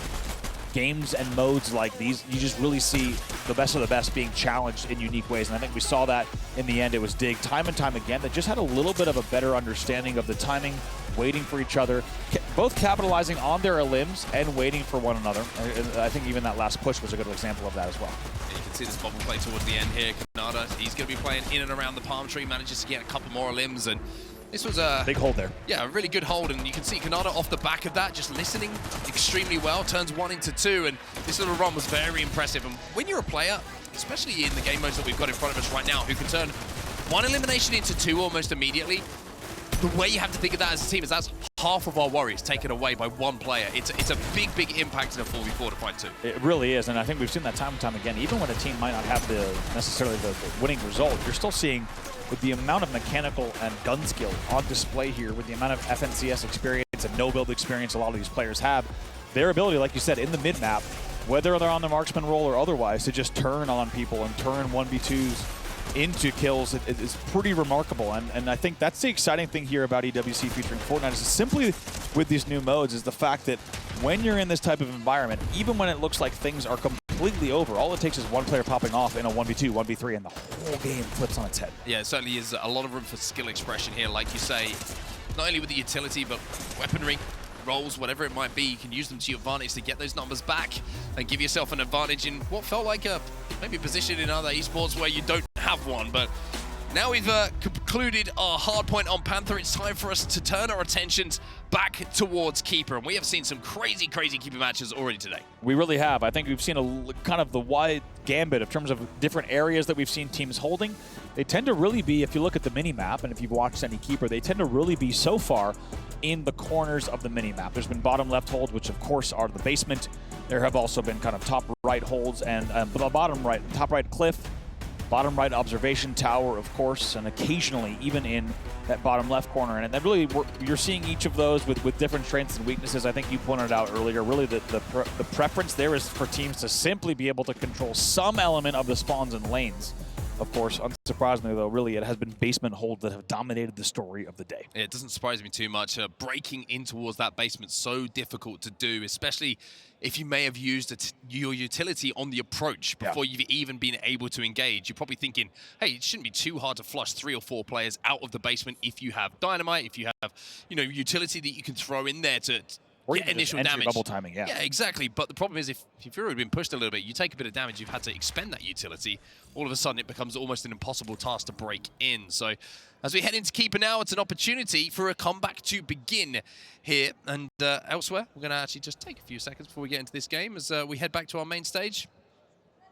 games and modes like these, you just really see the best of the best being challenged in unique ways. And I think we saw that in the end. It was Dig time and time again that just had a little bit of a better understanding of the timing, waiting for each other, both capitalizing on their elims and waiting for one another. I think even that last push was a good example of that as well. You can see this bubble play towards the end here. Kanata, he's going to be playing in and around the palm tree, manages to get a couple more elims, and this was a big hold there. Yeah, a really good hold, and you can see Kanata off the back of that, just listening extremely well, turns 1 into 2, and this little run was very impressive. And when you're a player, especially in the game modes that we've got in front of us right now, who can turn 1 elimination into 2 almost immediately, the way you have to think of that as a team is that's half of our worries taken away by 1 player. It's a big, big impact in a 4v4 to fight 2. It really is, and I think we've seen that time and time again. Even when a team might not have necessarily the winning result, you're still seeing with the amount of mechanical and gun skill on display here, with the amount of FNCS experience and no-build experience a lot of these players have, their ability, like you said, in the mid-map, whether they're on the marksman role or otherwise, to just turn on people and turn 1v2s into kills is pretty remarkable. And I think that's the exciting thing here about EWC featuring Fortnite is simply with these new modes is the fact that when you're in this type of environment, even when it looks like things are completely over, all it takes is one player popping off in a 1v2, 1v3, and the whole game flips on its head. Yeah, it certainly is a lot of room for skill expression here, like you say, not only with the utility, but weaponry, rolls, whatever it might be, you can use them to your advantage to get those numbers back and give yourself an advantage in what felt like maybe a position in other esports where you don't have one. But now we've concluded our hard point on Panther. It's time for us to turn our attentions back towards Keeper, and we have seen some crazy Keeper matches already today. We really have. I think we've seen a kind of the wide gambit in terms of different areas that we've seen teams holding. They tend to really be, if you look at the mini-map, and if you've watched any Keeper, they tend to really be so far in the corners of the mini-map. There's been bottom left holds, which of course are the basement. There have also been kind of top right holds and bottom right, top right cliff, bottom right observation tower, of course, and occasionally even in that bottom left corner. And then really you're seeing each of those with different strengths and weaknesses. I think you pointed out earlier, really the preference there is for teams to simply be able to control some element of the spawns and lanes. Of course, unsurprisingly, though, really, it has been basement holds that have dominated the story of the day. It doesn't surprise me too much. Breaking in towards that basement so difficult to do, especially if you may have used your utility on the approach before you've even been able to engage. You're probably thinking, hey, it shouldn't be too hard to flush 3 or 4 players out of the basement if you have dynamite, if you have, utility that you can throw in there to get initial damage. Bubble timing, yeah, exactly. But the problem is if you've already been pushed a little bit, you take a bit of damage, you've had to expend that utility, all of a sudden it becomes almost an impossible task to break in. So as we head into Keeper now, it's an opportunity for a comeback to begin here. And elsewhere, we're going to actually just take a few seconds before we get into this game as we head back to our main stage.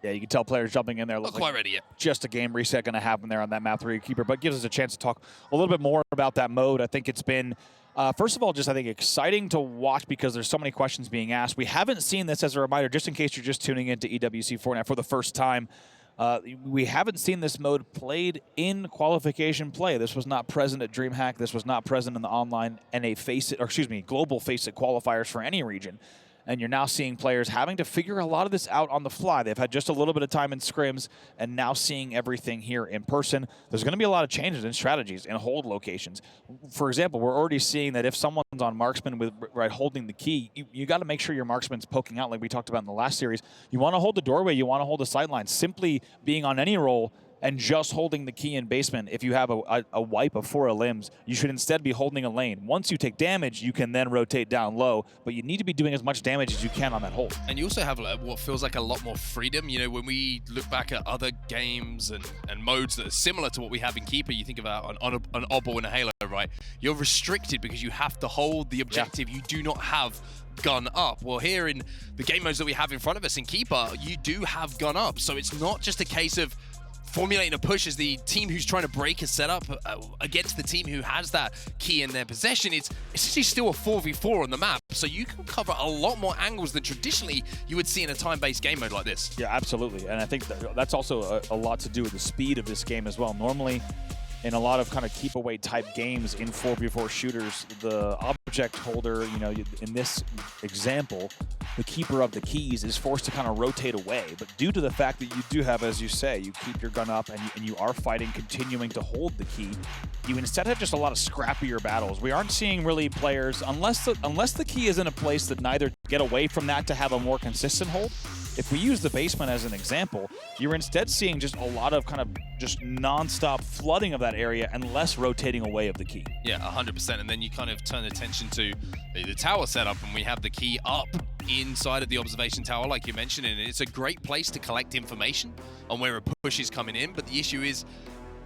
Yeah, you can tell players jumping in there. Not quite ready yet. Just a game reset going to happen there on that map 3 Keeper, but gives us a chance to talk a little bit more about that mode. I think it's been, first of all, just I think exciting to watch because there's so many questions being asked. We haven't seen this, as a reminder, just in case you're just tuning into EWC Fortnite for the first time. We haven't seen this mode played in qualification play. This was not present at DreamHack. This was not present in the online NA global FACEIT qualifiers for any region. And you're now seeing players having to figure a lot of this out on the fly. They've had just a little bit of time in scrims, and now seeing everything here in person. There's going to be a lot of changes in strategies in hold locations. For example, we're already seeing that if someone's on marksman with holding the key, you got to make sure your marksman's poking out, like we talked about in the last series. You want to hold the doorway, you want to hold the sideline. Simply being on any roll and just holding the key in basement, if you have a wipe of 4 limbs, you should instead be holding a lane. Once you take damage, you can then rotate down low, but you need to be doing as much damage as you can on that hold. And you also have what feels like a lot more freedom. When we look back at other games and modes that are similar to what we have in Keeper, you think about an Oddball and a Halo, right? You're restricted because you have to hold the objective. Yeah. You do not have gun up. Well, here in the game modes that we have in front of us in Keeper, you do have gun up. So it's not just a case of formulating a push as the team who's trying to break a setup against the team who has that key in their possession. It's actually still a 4v4 on the map, so you can cover a lot more angles than traditionally you would see in a time-based game mode like this. Yeah, absolutely, and I think that's also a lot to do with the speed of this game as well. Normally, in a lot of kind of keep away type games in 4v4 shooters, the object holder, in this example, the keeper of the keys is forced to kind of rotate away. But due to the fact that you do have, as you say, you keep your gun up and you are fighting, continuing to hold the key, you instead have just a lot of scrappier battles. We aren't seeing really players, unless the key is in a place that neither get away from that to have a more consistent hold. If we use the basement as an example, you're instead seeing just a lot of kind of just non-stop flooding of that area and less rotating away of the key. Yeah, 100%. And then you kind of turn attention to the tower setup, and we have the key up inside of the observation tower, like you mentioned, and it's a great place to collect information on where a push is coming in. But the issue is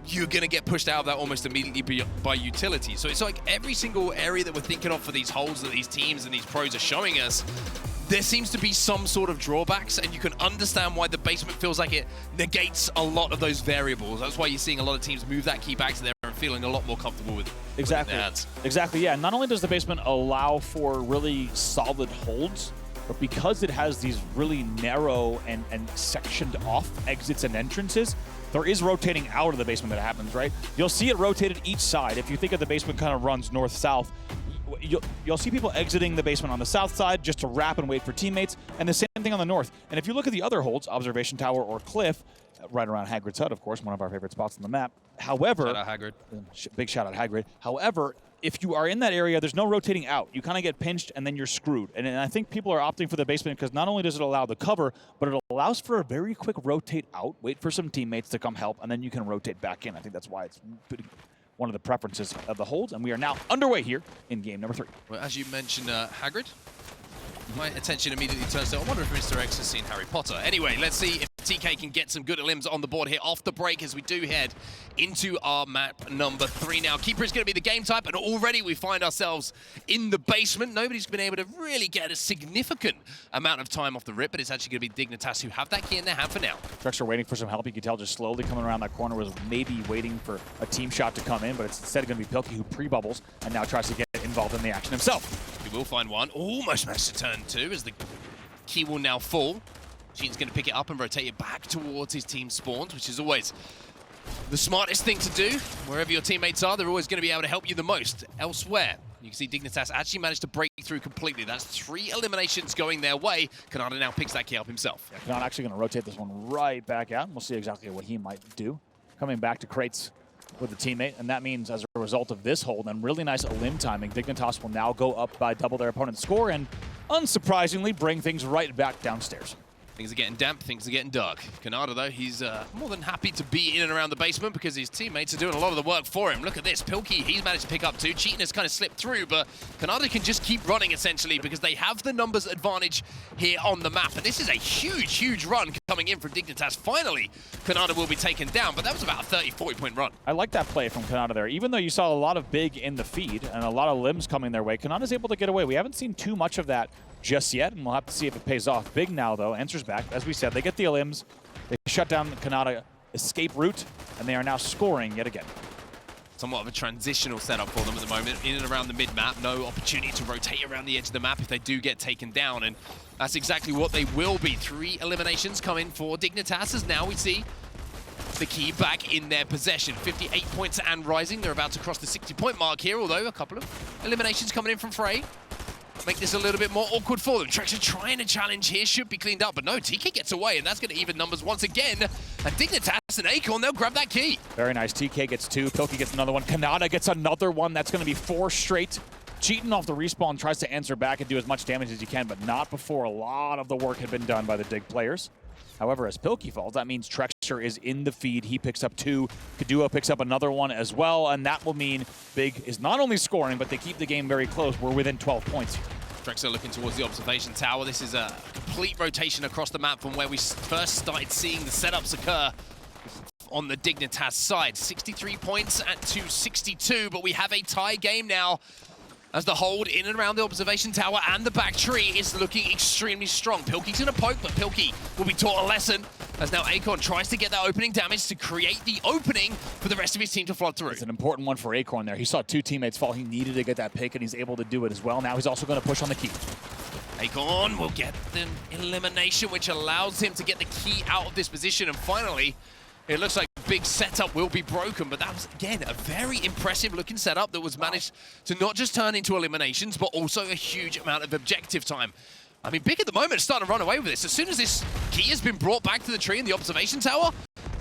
you're going to get pushed out of that almost immediately by utility. So it's like every single area that we're thinking of for these holds that these teams and these pros are showing us, there seems to be some sort of drawbacks, and you can understand why the basement feels like it negates a lot of those variables. That's why you're seeing a lot of teams move that key back to there and feeling a lot more comfortable with it. Exactly. Exactly, yeah. Not only does the basement allow for really solid holds, but because it has these really narrow and sectioned off exits and entrances, there is rotating out of the basement that happens, right? You'll see it rotated each side. If you think of the basement kind of runs north-south, you'll see people exiting the basement on the south side just to wrap and wait for teammates, and the same thing on the north. And if you look at the other holds, observation tower or cliff, right around Hagrid's hut, of course, one of our favorite spots on the map. However, Shout out Hagrid. Big shout out Hagrid. However, if you are in that area, there's no rotating out. You kind of get pinched, and then you're screwed. And I think people are opting for the basement because not only does it allow the cover, but it allows for a very quick rotate out, wait for some teammates to come help, and then you can rotate back in. I think that's why it's one of the preferences of the holds, and we are now underway here in game number 3. Well, as you mentioned, Hagrid, my attention immediately turns to, I wonder if Mr. X has seen Harry Potter. Anyway, let's see if TK can get some good limbs on the board here off the break as we do head into our map number 3 now. Keeper is going to be the game type, and already we find ourselves in the basement. Nobody's been able to really get a significant amount of time off the rip, but it's actually going to be Dignitas who have that key in their hand for now. Trex are waiting for some help. You can tell just slowly coming around that corner, was maybe waiting for a team shot to come in, but it's instead going to be Pilkey who pre-bubbles and now tries to get involved in the action himself. We will find one. Almost managed to turn 2 as the key will now fall. Gene's going to pick it up and rotate it back towards his team spawns, which is always the smartest thing to do. Wherever your teammates are, they're always going to be able to help you the most. Elsewhere, you can see Dignitas actually managed to break through completely. That's 3 eliminations going their way. Kanata now picks that key up himself. Yeah, Kanata actually going to rotate this one right back out, and we'll see exactly what he might do. Coming back to crates with a teammate, and that means as a result of this hold and really nice limb timing, Dignitas will now go up by double their opponent's score and, unsurprisingly, bring things right back downstairs. Things are getting damp, things are getting dark. Kanata, though, he's more than happy to be in and around the basement because his teammates are doing a lot of the work for him. Look at this. Pilkey, he's managed to pick up 2. Cheatin has kind of slipped through, but Kanata can just keep running, essentially, because they have the numbers advantage here on the map. And this is a huge, huge run coming in from Dignitas. Finally, Kanata will be taken down, but that was about a 30, 40-point run. I like that play from Kanata there. Even though you saw a lot of big in the feed and a lot of limbs coming their way, Kanata's able to get away. We haven't seen too much of that just yet, and we'll have to see if it pays off. Big now, though, answers back. As we said, they get the limbs, they shut down the Kanata escape route, and they are now scoring yet again. Somewhat of a transitional setup for them at the moment, in and around the mid-map. No opportunity to rotate around the edge of the map if they do get taken down, and that's exactly what they will be. 3 eliminations coming for Dignitas, as now we see the key back in their possession. 58 points and rising. They're about to cross the 60-point mark here, although a couple of eliminations coming in from Frey make this a little bit more awkward for them. Trex are trying to challenge here, should be cleaned up, but no, TK gets away, and that's going to even numbers once again. And Dignitas and Acorn, they'll grab that key. Very nice. TK gets 2, Pilkey gets another one, Kanata gets another one. That's going to be 4 straight. Cheating off the respawn, tries to answer back and do as much damage as he can, but not before a lot of the work had been done by the Dig players. However, as Pilkey falls, that means Trexer is in the feed. He picks up 2. Kaduo picks up another one as well, and that will mean Big is not only scoring, but they keep the game very close. We're within 12 points here. Trexer looking towards the observation tower. This is a complete rotation across the map from where we first started seeing the setups occur on the Dignitas side. 63 points at 262, but we have a tie game now, as the hold in and around the observation tower and the back tree is looking extremely strong. Pilkey's gonna poke, but Pilkey will be taught a lesson as now Acorn tries to get that opening damage to create the opening for the rest of his team to flood through. It's an important one for Acorn there. He saw 2 teammates fall. He needed to get that pick, and he's able to do it as well. Now he's also gonna push on the key. Acorn will get the elimination, which allows him to get the key out of this position, and finally, it looks like Big setup will be broken, but that was, again, a very impressive looking setup that was managed to not just turn into eliminations, but also a huge amount of objective time. I mean, Big at the moment is starting to run away with this. As soon as this key has been brought back to the tree in the observation tower,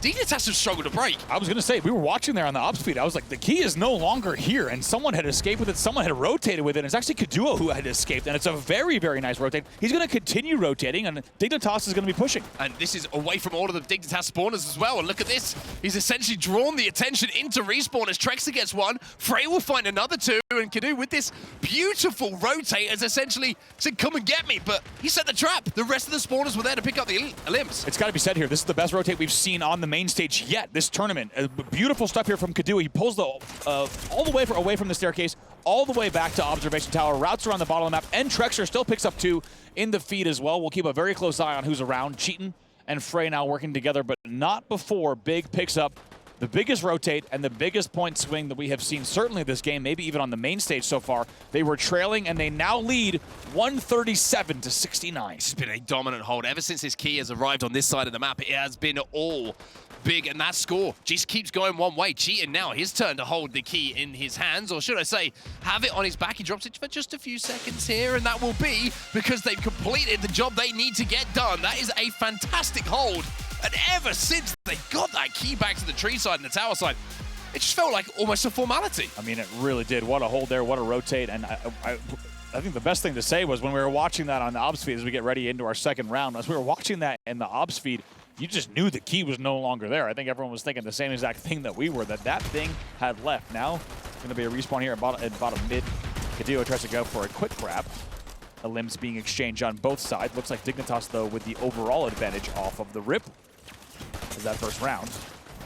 Dignitas have struggled to break. I was going to say, we were watching there on the ops feed. I was like, the key is no longer here, and someone had escaped with it. Someone had rotated with it. It's actually Kaduo who had escaped, and it's a very, very nice rotate. He's going to continue rotating, and Dignitas is going to be pushing. And this is away from all of the Dignitas spawners as well. And look at this. He's essentially drawn the attention into respawn as Trexer gets 1. Frey will find another 2, and Kadu with this beautiful rotate has essentially said, come and get me. But he set the trap. The rest of the spawners were there to pick up the limbs. It's got to be said here, this is the best rotate we've seen on the main stage yet this tournament. Beautiful stuff here from Kadu. He pulls the all the way away from the staircase, all the way back to observation tower, routes around the bottom of the map, and Trexer still picks up 2 in the feed as well. We'll keep a very close eye on who's around. Cheatin and Frey now working together, but not before Big picks up the biggest rotate and the biggest point swing that we have seen certainly this game, maybe even on the main stage so far. They were trailing, and they now lead 137-69. It's been a dominant hold. Ever since this key has arrived on this side of the map, it has been all Big, and that score just keeps going one way. Cheating now, his turn to hold the key in his hands, or should I say, have it on his back. He drops it for just a few seconds here, and that will be because they've completed the job they need to get done. That is a fantastic hold And ever since they got that key back to the tree side and the tower side, it just felt like almost a formality. I mean, it really did. What a hold there, what a rotate. And I think the best thing to say was when we were watching that on the ops feed as we get ready into our second round, as we were watching that in the ops feed, you just knew the key was no longer there. I think everyone was thinking the same exact thing that we were, that thing had left. Now, it's going to be a respawn here at bottom mid. Cadillo tries to go for a quick grab. A limbs being exchanged on both sides. Looks like Dignitas, though, with the overall advantage off of the rip. Is that first round.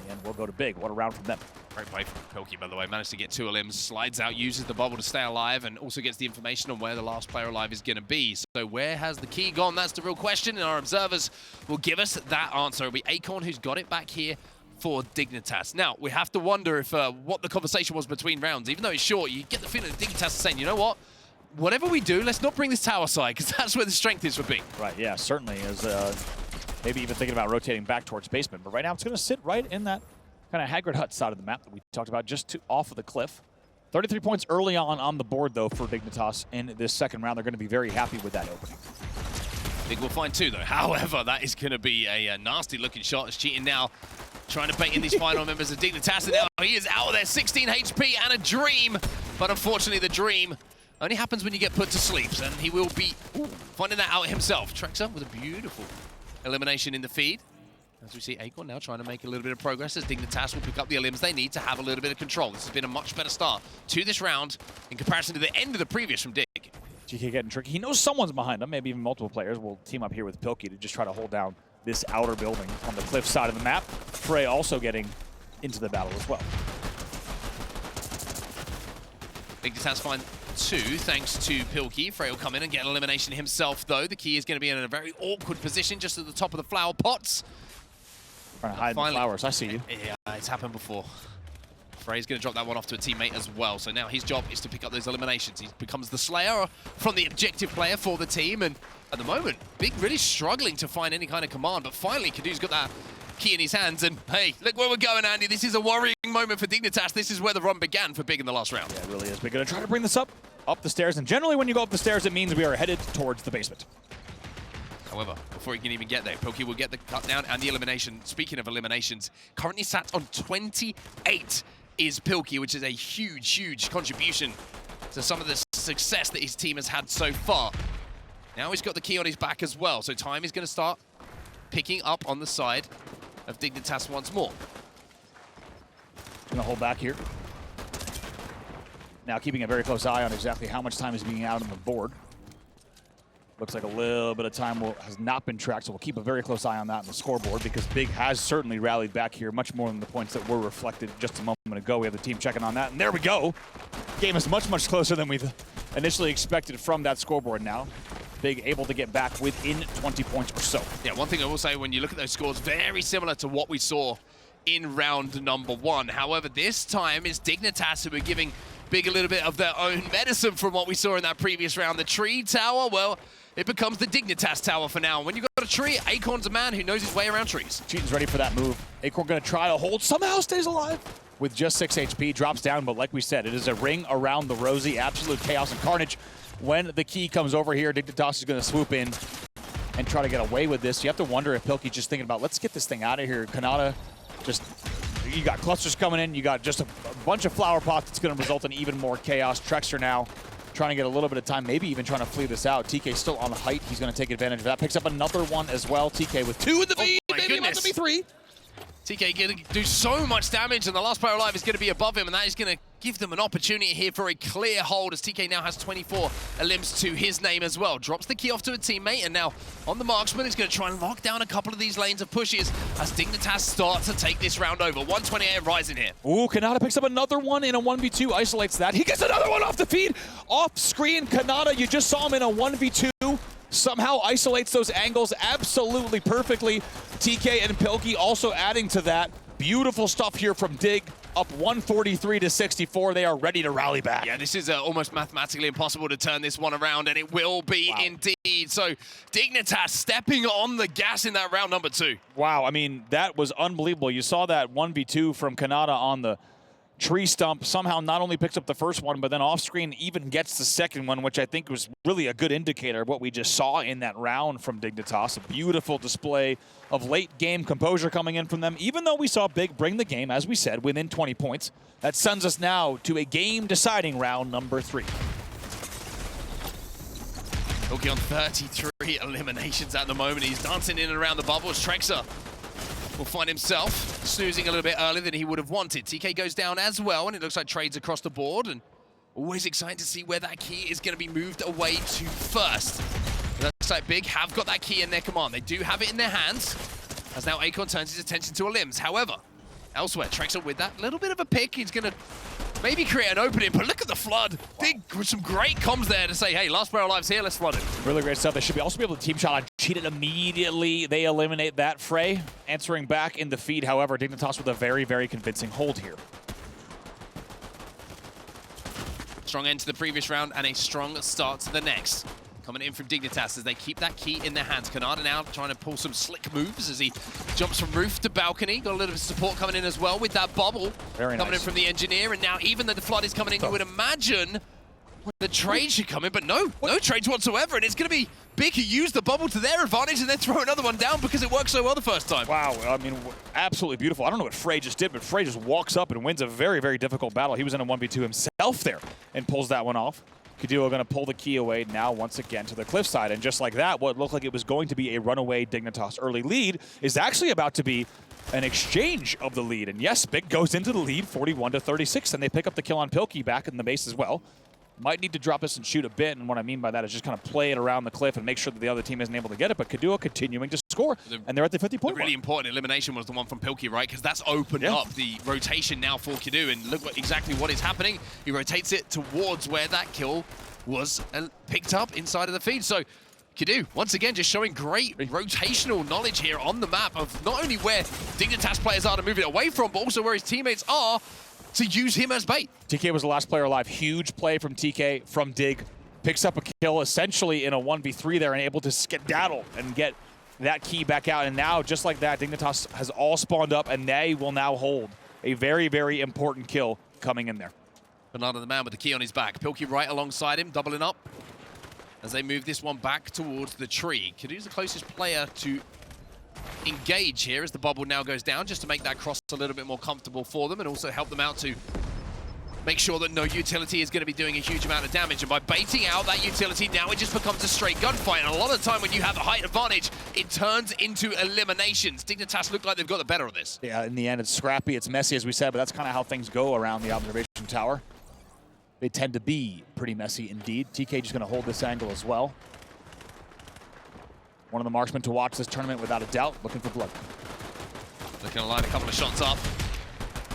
And we'll go to big. What a round from them. Great play from Pilkey, by the way. Managed to get 2 limbs, slides out, uses the bubble to stay alive, and also gets the information on where the last player alive is going to be. So where has the key gone? That's the real question, and our observers will give us that answer. It'll be Acorn who's got it back here for Dignitas. Now, we have to wonder if what the conversation was between rounds. Even though it's short, you get the feeling that Dignitas is saying, you know what? Whatever we do, let's not bring this tower side, because that's where the strength is for B. Right, yeah, certainly. As maybe even thinking about rotating back towards basement. But right now, it's going to sit right in that kind of Haggard Hut side of the map that we talked about, just off of the cliff. 33 points early on the board, though, for Dignitas in this second round. They're going to be very happy with that opening. I think we'll find 2, though. However, that is going to be a nasty-looking shot. It's cheating now, trying to bait in these final members of Dignitas. And now he is out of there, 16 HP and a dream. But unfortunately, the dream only happens when you get put to sleep, and he will be finding that out himself. Trexa with a beautiful elimination in the feed. As we see Acorn now trying to make a little bit of progress as Dignitas will pick up the limbs they need to have a little bit of control. This has been a much better start to this round in comparison to the end of the previous from Dig. GK getting tricky. He knows someone's behind him. Maybe even multiple players will team up here with Pilkey to just try to hold down this outer building on the cliff side of the map. Frey also getting into the battle as well. Dignitas find 2 thanks to Pilkey. Frey will come in and get an elimination himself, though. The key is going to be in a very awkward position just at the top of the flower pots. Trying to hide the flowers. I see you. Yeah, it's happened before. Frey's going to drop that one off to a teammate as well. So now his job is to pick up those eliminations. He becomes the slayer from the objective player for the team. And at the moment, Big really struggling to find any kind of command. But finally, Kadu's got that key in his hands. And hey, look where we're going, Andy. This is a worrying moment for Dignitas. This is where the run began for Big in the last round. Yeah, it really is. We're going to try to bring this up the stairs. And generally, when you go up the stairs, it means we are headed towards the basement. However, before he can even get there, Pilkey will get the cut down and the elimination. Speaking of eliminations, currently sat on 28 is Pilkey, which is a huge, huge contribution to some of the success that his team has had so far. Now he's got the key on his back as well, so time is going to start picking up on the side of Dignitas once more. Going to hold back here. Now keeping a very close eye on exactly how much time is being out on the board. Looks like a little bit of time has not been tracked, so we'll keep a very close eye on that on the scoreboard because Big has certainly rallied back here, much more than the points that were reflected just a moment ago. We have the team checking on that, and there we go. Game is much, much closer than we initially expected from that scoreboard now. Big able to get back within 20 points or so. Yeah, one thing I will say, when you look at those scores, very similar to what we saw in round number 1. However, this time it's Dignitas who are giving Big a little bit of their own medicine from what we saw in that previous round. The tree tower, well, it becomes the Dignitas tower for now. When you've got a tree, Acorn's a man who knows his way around trees. Cheatin's ready for that move. Acorn going to try to hold, somehow stays alive. With just 6 HP, drops down, but like we said, it is a ring around the rosy, absolute chaos and carnage. When the key comes over here, Dignitas is going to swoop in and try to get away with this. You have to wonder if Pilkey's just thinking about, let's get this thing out of here. Kanata, just, you got clusters coming in, you got just a bunch of flower pots that's going to result in even more chaos. Trexter now trying to get a little bit of time, maybe even trying to flee this out. TK still on the height. He's going to take advantage of that. Picks up another one as well. TK with 2 in the feed. Maybe about to be 3. TK going to do so much damage, and the last player alive is going to be above him, and that is going to give them an opportunity here for a clear hold, as TK now has 24 limbs to his name as well. Drops the key off to a teammate, and now on the marksman, he's going to try and lock down a couple of these lanes of pushes as Dignitas start to take this round over. 128 rising here. Ooh, Kanata picks up another one in a 1v2, isolates that. He gets another one off the feed. Off screen, Kanata, you just saw him in a 1v2. Somehow isolates those angles absolutely perfectly. TK and Pilkey also adding to that. Beautiful stuff here from Dig. Up 143 to 64. They are ready to rally back. Yeah, this is almost mathematically impossible to turn this one around, and it will be indeed. So Dignitas stepping on the gas in that round number 2. Wow, I mean, that was unbelievable. You saw that 1v2 from Kanata on the tree stump, somehow not only picks up the first one, but then off screen even gets the second one, which I think was really a good indicator of what we just saw in that round from Dignitas. A beautiful display of late game composure coming in from them, even though we saw Big bring the game, as we said, within 20 points. That sends us now to a game-deciding round number 3. Looking on 33 eliminations at the moment. He's dancing in and around the bubbles. Trexer will find himself snoozing a little bit earlier than he would have wanted. TK goes down as well, and it looks like trades across the board. And always exciting to see where that key is going to be moved away to first. It looks like Big have got that key in their command. They do have it in their hands, as now Acorn turns his attention to a limbs. However, elsewhere, Trexer with that little bit of a pick. He's going to maybe create an opening, but look at the flood. Big with some great comms there to say, hey, last player alive's here, let's flood it. Really great stuff. They should also be able to team shot on Cheated immediately. They eliminate that fray. Answering back in the feed, however, Dignitas with a very, very convincing hold here. Strong end to the previous round and a strong start to the next. Coming in from Dignitas as they keep that key in their hands. Canada now trying to pull some slick moves as he jumps from roof to balcony. Got a little bit of support coming in as well with that bubble. Very coming nice. in from the engineer, and now even though the flood is coming in, you would imagine the trade should come in, but no trades whatsoever, and it's going to be Big who used the bubble to their advantage and then throw another one down because it worked so well the first time. Wow, I mean, absolutely beautiful. I don't know what Frey just did, but Frey just walks up and wins a very, very difficult battle. He was in a 1v2 himself there and pulls that one off. Kaduo going to pull the key away now once again to the cliffside, and just like that, what looked like it was going to be a runaway Dignitas early lead is actually about to be an exchange of the lead. And yes, Big goes into the lead 41-36, and they pick up the kill on Pilkey back in the base as well. Might need to drop this and shoot a bit, and what I mean by that is just kind of play it around the cliff and make sure that the other team isn't able to get it, but Kaduo continuing to score, and they're at the 50-point The really important elimination was the one from Pilkey, right? Because that's opened up the rotation now for Kaduo, and look exactly what is happening. He rotates it towards where that kill was picked up inside of the feed. So Kaduo, once again, just showing great rotational knowledge here on the map of not only where Dignitas players are to move it away from, but also where his teammates are to use him as bait. TK was the last player alive. Huge play from TK from Dig. Picks up a kill essentially in a 1v3 there and able to skedaddle and get that key back out. And now, just like that, Dignitas has all spawned up, and they will now hold a very, very important kill coming in there. Bernardo the man with the key on his back. Pilkey right alongside him, doubling up as they move this one back towards the tree. Kaduo's the closest player to engage here as the bubble now goes down, just to make that cross a little bit more comfortable for them and also help them out to make sure that no utility is going to be doing a huge amount of damage. And by baiting out that utility, now it just becomes a straight gunfight. And a lot of the time when you have a height advantage, it turns into eliminations. Dignitas look like they've got the better of this. Yeah, in the end, it's scrappy, it's messy, as we said, but that's kind of how things go around the observation tower. They tend to be pretty messy indeed. TK just going to hold this angle as well. One of the marksmen to watch this tournament without a doubt, looking for blood. Looking to line a couple of shots up.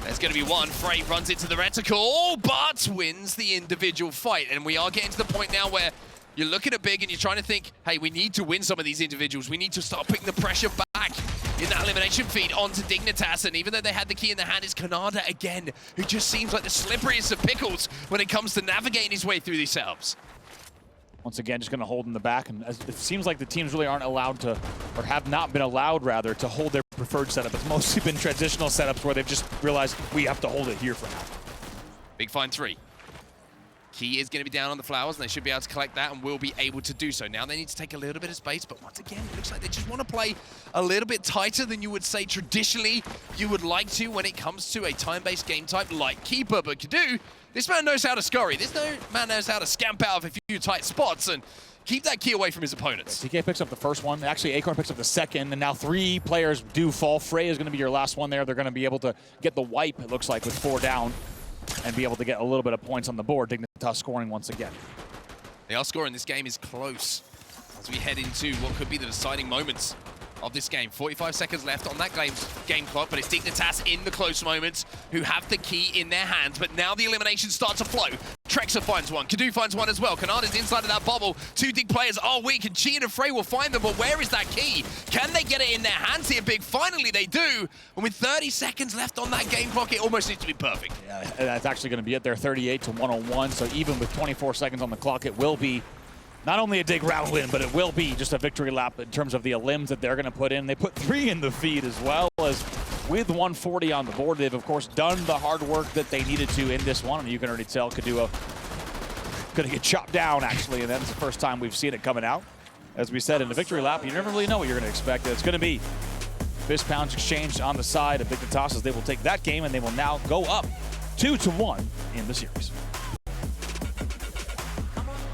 There's going to be one. Frey runs into the reticle, but wins the individual fight. And we are getting to the point now where you're looking at Big and you're trying to think, hey, we need to win some of these individuals. We need to start putting the pressure back in that elimination feed onto Dignitas. And even though they had the key in their hand, it's Canada again, who just seems like the slipperiest of pickles when it comes to navigating his way through these setups. Once again, just going to hold in the back. And it seems like the teams really aren't allowed to, or have not been allowed, rather, to hold their preferred setup. It's mostly been traditional setups where they've just realized we have to hold it here for now. Big find 3. Key is going to be down on the flowers, and they should be able to collect that and will be able to do so. Now they need to take a little bit of space, but once again, it looks like they just want to play a little bit tighter than you would say traditionally you would like to when it comes to a time-based game type like Keeper. But Kaduo, this man knows how to scurry. This man knows how to scamp out of a few tight spots and keep that key away from his opponents. TK picks up the first one. Actually, Acorn picks up the second, and now 3 players do fall. Frey is going to be your last one there. They're going to be able to get the wipe, it looks like, with 4 down, and be able to get a little bit of points on the board. Dignitas scoring once again. They are scoring. This game is close as we head into what could be the deciding moments of this game. 45 seconds left on that game clock, but it's Dignitas in the close moments who have the key in their hands. But now the eliminations start to flow. Trexer finds one. Kaduo finds one as well. Kanada's inside of that bubble. 2 Dig players are weak, and Chi and Frey will find them, but where is that key? Can they get it in their hands here, Big? Finally, they do. And with 30 seconds left on that game clock, it almost needs to be perfect. Yeah, that's actually going to be it there, 38-101. So even with 24 seconds on the clock, it will be not only a Dig round win, but it will be just a victory lap in terms of the elims that they're going to put in. They put 3 in the feed as well as with 140 on the board. They've, of course, done the hard work that they needed to in this one, and you can already tell Kadua going to get chopped down, actually, and that's the first time we've seen it coming out. As we said, in the victory lap, you never really know what you're going to expect. It's going to be fist pounds exchanged on the side of Dignitas as they will take that game, and they will now go up 2-1 in the series.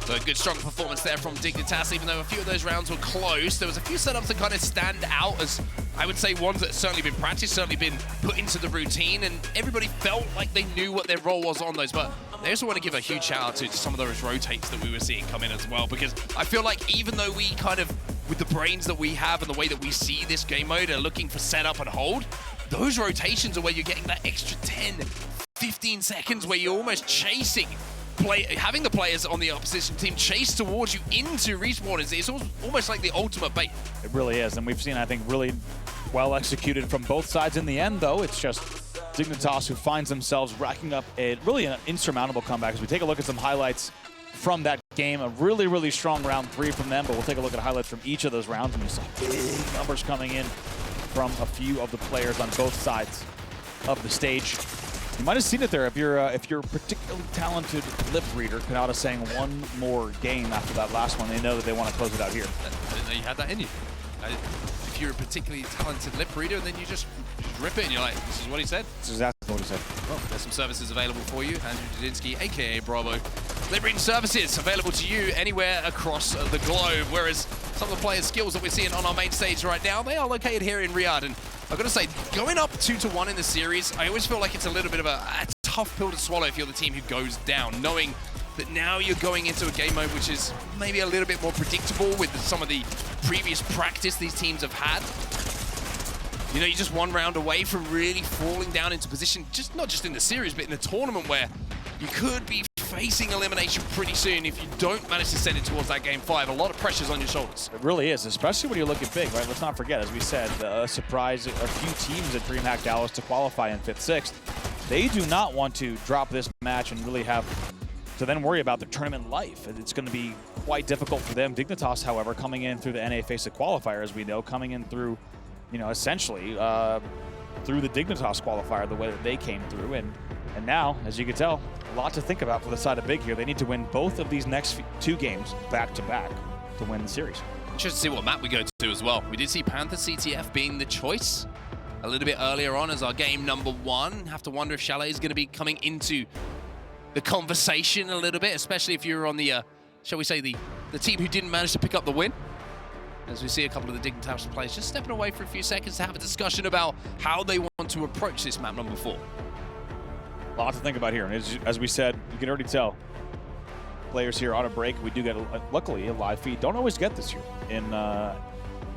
So a good, strong performance there from Dignitas, even though a few of those rounds were close. There was a few setups that kind of stand out as, I would say, ones that have certainly been practiced, certainly been put into the routine, and everybody felt like they knew what their role was on those. But I also want to give a huge shout out to some of those rotates that we were seeing come in as well, because I feel like even though we kind of, with the brains that we have and the way that we see this game mode, are looking for setup and hold, those rotations are where you're getting that extra 10, 15 seconds where you're almost chasing having the players on the opposition team chase towards you into respawn. It's almost like the ultimate bait. It really is, and we've seen, I think, really well executed from both sides in the end, though. It's just Dignitas who finds themselves racking up really an insurmountable comeback. As we take a look at some highlights from that game, a really, really strong round 3 from them, but we'll take a look at highlights from each of those rounds, and we saw big numbers coming in from a few of the players on both sides of the stage. You might have seen it there if you're a particularly talented lip reader. Kanata saying one more game after that last one. They know that they want to close it out here. I didn't know you had that in you. If you're a particularly talented lip reader, then you just rip it and you're like, this is what he said. This is exactly what he said. Well, there's some services available for you. Andrew Dudinsky, aka Bravo. Lip reading services available to you anywhere across the globe. Whereas some of the players' skills that we're seeing on our main stage right now, they are located here in Riyadh. And I've got to say, going up 2-1 in the series, I always feel like it's a little bit of a tough pill to swallow if you're the team who goes down, knowing that now you're going into a game mode which is maybe a little bit more predictable with some of the previous practice these teams have had. You know, you're just one round away from really falling down into position, not just in the series, but in the tournament, where you could be facing elimination pretty soon if you don't manage to send it towards that game 5. A lot of pressure's on your shoulders. It really is, especially when you look at big, right? Let's not forget, as we said, a surprise, a few teams at DreamHack Dallas to qualify in 5th, 6th. They do not want to drop this match and really have to then worry about their tournament life. It's going to be quite difficult for them. Dignitas, however, coming in through the NA FACEIT qualifier, as we know, coming in through, you know, essentially through the Dignitas qualifier, the way that they came through. And now, as you can tell, a lot to think about for the side of big here. They need to win both of these next 2 games back-to-back to win the series. Interesting to see what map we go to as well. We did see Panther CTF being the choice a little bit earlier on as our game number 1. Have to wonder if Chalet is going to be coming into the conversation a little bit, especially if you're on the, shall we say, the team who didn't manage to pick up the win. As we see a couple of the Dignitas players just stepping away for a few seconds to have a discussion about how they want to approach this map number 4. A lot to think about here. And as we said, you can already tell players here on a break. We do get, luckily, a live feed. Don't always get this year in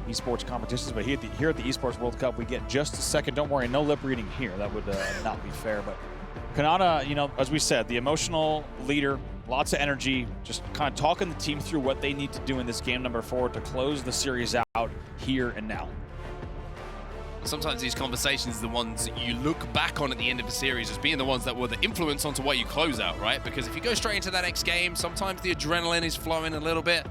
esports competitions, but here at the Esports World Cup, we get just a second. Don't worry, no lip reading here. That would not be fair. But Kanata, you know, as we said, the emotional leader, lots of energy, just kind of talking the team through what they need to do in this game number 4 to close the series out here and now. Sometimes these conversations are the ones that you look back on at the end of the series as being the ones that were the influence onto what you close out, right? Because if you go straight into that next game, sometimes the adrenaline is flowing a little bit.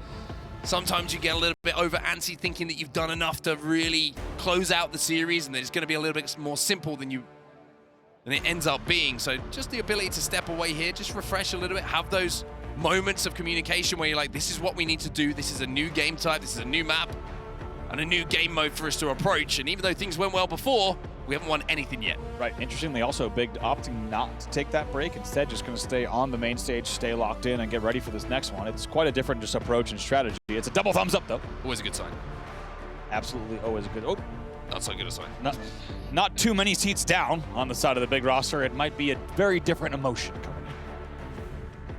Sometimes you get a little bit over antsy thinking that you've done enough to really close out the series and that it's going to be a little bit more simple than it ends up being. So just the ability to step away here, just refresh a little bit, have those moments of communication where you're like, this is what we need to do. This is a new game type. This is a new map and a new game mode for us to approach. And even though things went well before, we haven't won anything yet. Right. Interestingly, also Big opting not to take that break. Instead, just going to stay on the main stage, stay locked in, and get ready for this next one. It's quite a different just approach and strategy. It's a double thumbs up, though. Always a good sign. Absolutely always a good. Oh, not so good a sign. Not too many seats down on the side of the big roster. It might be a very different emotion coming in.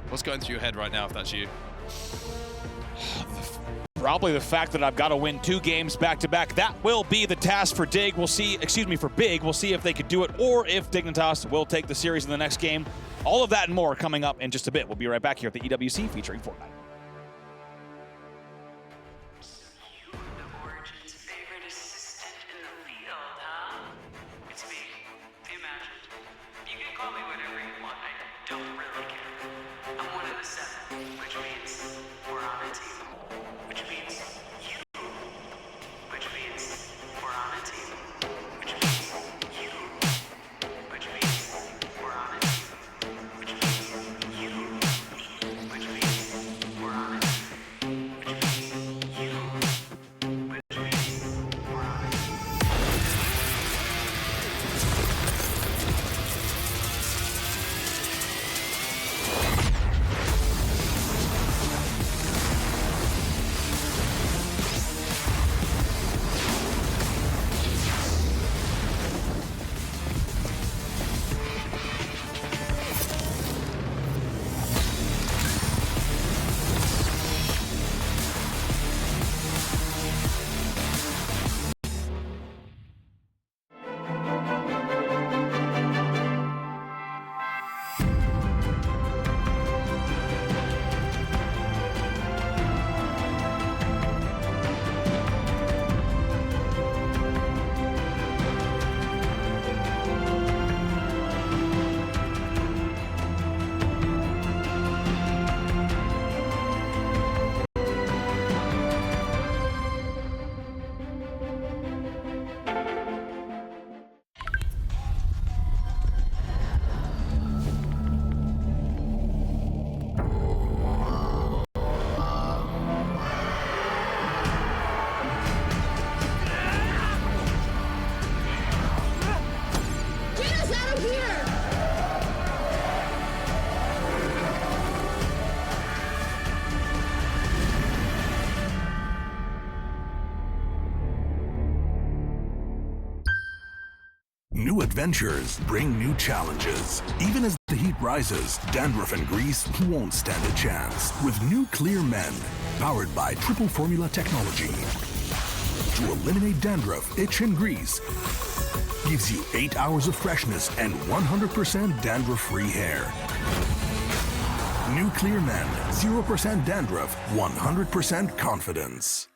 What's going through your head right now, if that's you? Probably the fact that I've got to win 2 games back-to-back. That will be the task for Dig. We'll see, for Big. We'll see if they could do it or if Dignitas will take the series in the next game. All of that and more coming up in just a bit. We'll be right back here at the EWC featuring Fortnite. adventures bring new challenges. Even as the heat rises, dandruff and grease won't stand a chance. With new Clear Men, powered by triple formula technology. To eliminate dandruff, itch, and grease, gives you 8 hours of freshness and 100% dandruff-free hair. New Clear Men, 0% dandruff, 100% confidence.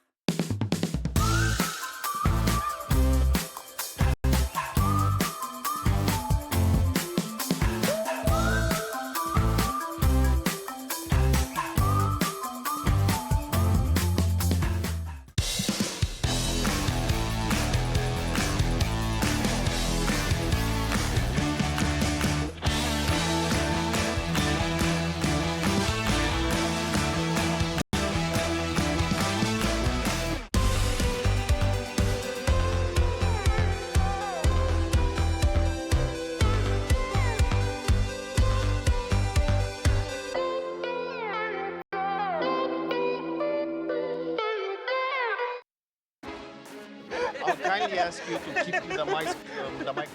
I'll kindly ask you to keep the mic.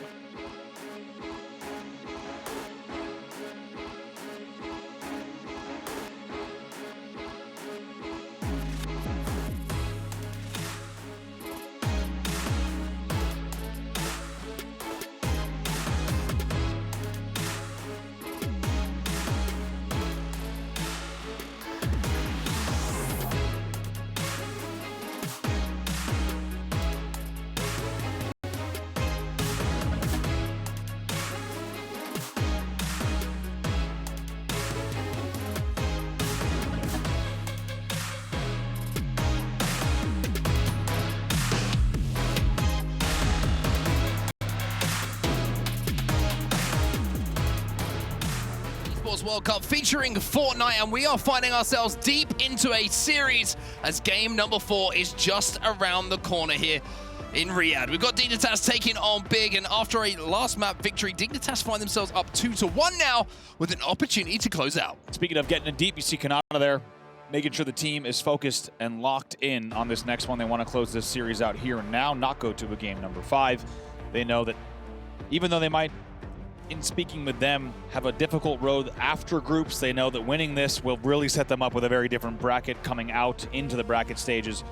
World Cup featuring Fortnite, and we are finding ourselves deep into a series as game number 4 is just around the corner here in Riyadh. We've got Dignitas taking on Big, and after a last map victory, Dignitas find themselves up 2-1 now with an opportunity to close out. Speaking of getting in deep, you see Kanata there, making sure the team is focused and locked in on this next one. They want to close this series out here and now, not go to a game number 5. They know that even though they might, in speaking with them, have a difficult road after groups, they know that winning this will really set them up with a very different bracket coming out into the bracket stages,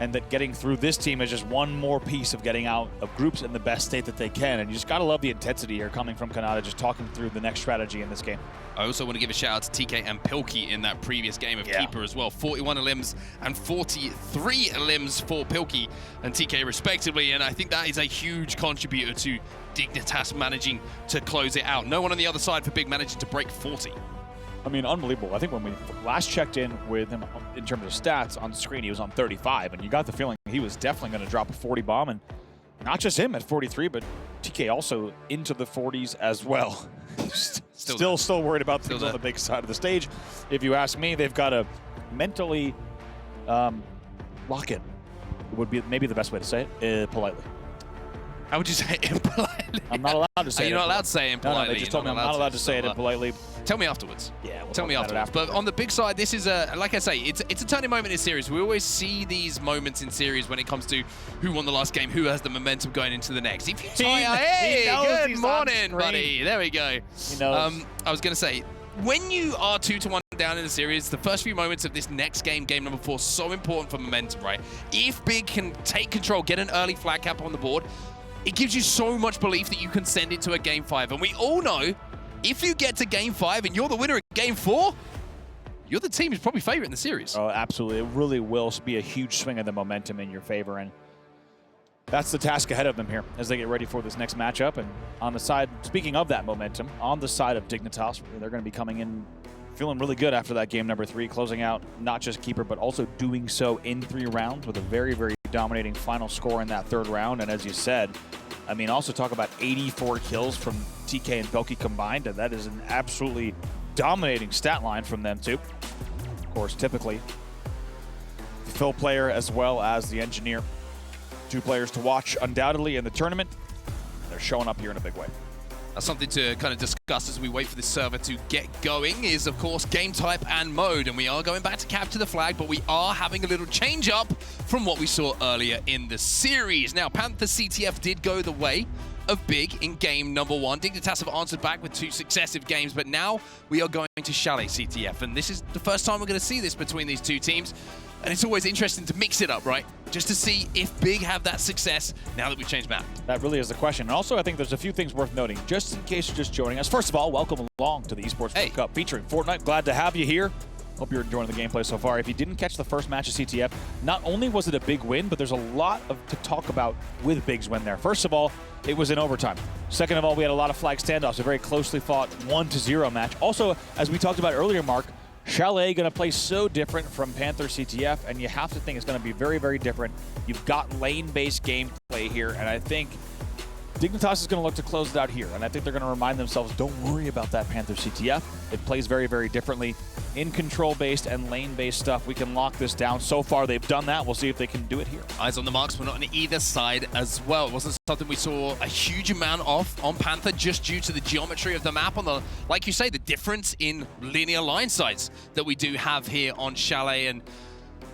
and that getting through this team is just one more piece of getting out of groups in the best state that they can. And you just gotta love the intensity here coming from Kanata, just talking through the next strategy in this game. I also want to give a shout out to TK and Pilkey in that previous game of Keeper as well. 41 elims and 43 elims for Pilkey and TK respectively, and I think that is a huge contributor to Dignitas managing to close it out. No one on the other side for Big managing to break 40. I mean, unbelievable. I think when we last checked in with him in terms of stats on screen, he was on 35, and you got the feeling he was definitely going to drop a 40 bomb, and not just him at 43, but TK also into the 40s as well. Still worried about things on the big side of the stage. If you ask me, they've got to mentally lock in. It would be maybe the best way to say it, politely. How would you say it impolitely? I'm not allowed to say it. You're not allowed to say it impolitely. No, they just told me I'm not allowed to say it impolitely. Tell me afterwards. Yeah, we'll tell me afterwards. But on the big side, this is like I say, it's a turning moment in series. We always see these moments in series when it comes to who won the last game, who has the momentum going into the next. If you tie, hey, good morning, buddy. There we go. He knows. I was gonna say, when you are 2-1 down in the series, the first few moments of this next game, game number 4, so important for momentum, right? If Big can take control, get an early flag cap on the board, it gives you so much belief that you can send it to a game 5. And we all know, if you get to game 5 and you're the winner at game 4, you're the team who's probably favorite in the series. Oh, absolutely. It really will be a huge swing of the momentum in your favor. And that's the task ahead of them here as they get ready for this next matchup. And on the side, speaking of that momentum, on the side of Dignitas, they're going to be coming in feeling really good after that game number 3, closing out not just Keeper, but also doing so in 3 rounds with a very, very dominating final score in that 3rd round. And as you said, I mean, also talk about 84 kills from TK and Pelkey combined, and that is an absolutely dominating stat line from them too. Of course, typically, the Phil player as well as the engineer. 2 players to watch undoubtedly in the tournament. They're showing up here in a big way. Something to kind of discuss as we wait for this server to get going is, of course, game type and mode. And we are going back to capture the flag, but we are having a little change up from what we saw earlier in the series. Now, Panther CTF did go the way of Big in game number 1. Dignitas have answered back with 2 successive games, but now we are going to Chalet CTF, and this is the first time we're going to see this between these two teams. And it's always interesting to mix it up, right? Just to see if Big have that success now that we've changed map. That really is the question. And also, I think there's a few things worth noting, just in case you're just joining us. First of all, welcome along to the Esports World Cup featuring Fortnite. Glad to have you here. Hope you're enjoying the gameplay so far. If you didn't catch the first match of CTF, not only was it a big win, but there's a lot to talk about with Big's win there. First of all, it was in overtime. Second of all, we had a lot of flag standoffs, a very closely fought 1-0 match. Also, as we talked about earlier, Mark, Chalet going to play so different from Panther CTF, and you have to think it's going to be very, very different. You've got lane-based gameplay here, and I think Dignitas is going to look to close it out here, and I think they're going to remind themselves, don't worry about that Panther CTF. It plays very, very differently. In control-based and lane-based stuff, we can lock this down. So far, they've done that. We'll see if they can do it here. Eyes on the marks, but not on either side as well. It wasn't something we saw a huge amount of on Panther just due to the geometry of the map, on the, like you say, the difference in linear line size that we do have here on Chalet. And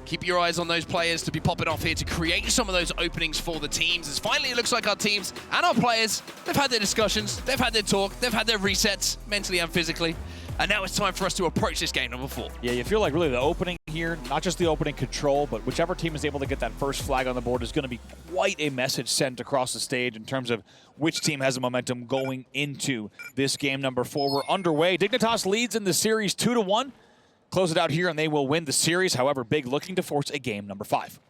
keep your eyes on those players to be popping off here to create some of those openings for the teams. As finally it looks like our teams and our players, they've had their discussions, they've had their talk, they've had their resets, mentally and physically. And now it's time for us to approach this game number 4. Yeah, you feel like really the opening here, not just the opening control, but whichever team is able to get that first flag on the board is going to be quite a message sent across the stage in terms of which team has the momentum going into this game number 4. We're underway. Dignitas leads in the series 2-1. Close it out here, and they will win the series. However, Big looking to force a game number 5.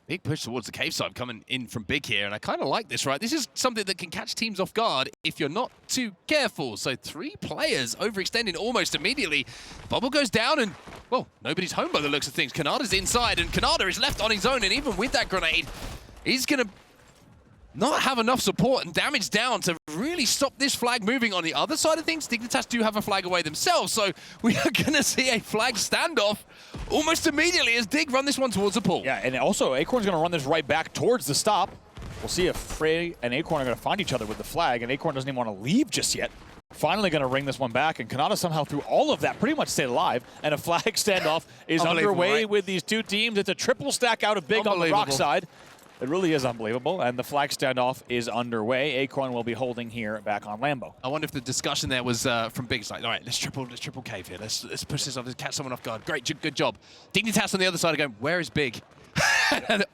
Big push towards the cave side coming in from Big here, and I kind of like this, right? This is something that can catch teams off guard if you're not too careful. So 3 players overextending almost immediately. Bubble goes down, and, well, nobody's home by the looks of things. Kanada's inside, and Kanada is left on his own, and even with that grenade, he's going to not have enough support and damage down to really stop this flag moving. On the other side of things, Dignitas do have a flag away themselves, so we are going to see a flag standoff almost immediately as Dig run this one towards the pool. Yeah, and also Acorn's going to run this right back towards the stop. We'll see if Frey and Acorn are going to find each other with the flag, and Acorn doesn't even want to leave just yet. Finally going to ring this one back, and Kanada somehow through all of that pretty much stayed alive, and a flag standoff is underway, right, with these two teams. It's a triple stack out of Big on the rock side. It really is unbelievable, and the flag standoff is underway. Acorn will be holding here back on Lambo. I wonder if the discussion there was from Big. It's like, all right, let's triple cave here. Let's push this off. Let's catch someone off guard. Great, good job. Dignitas on the other side are going, where is Big?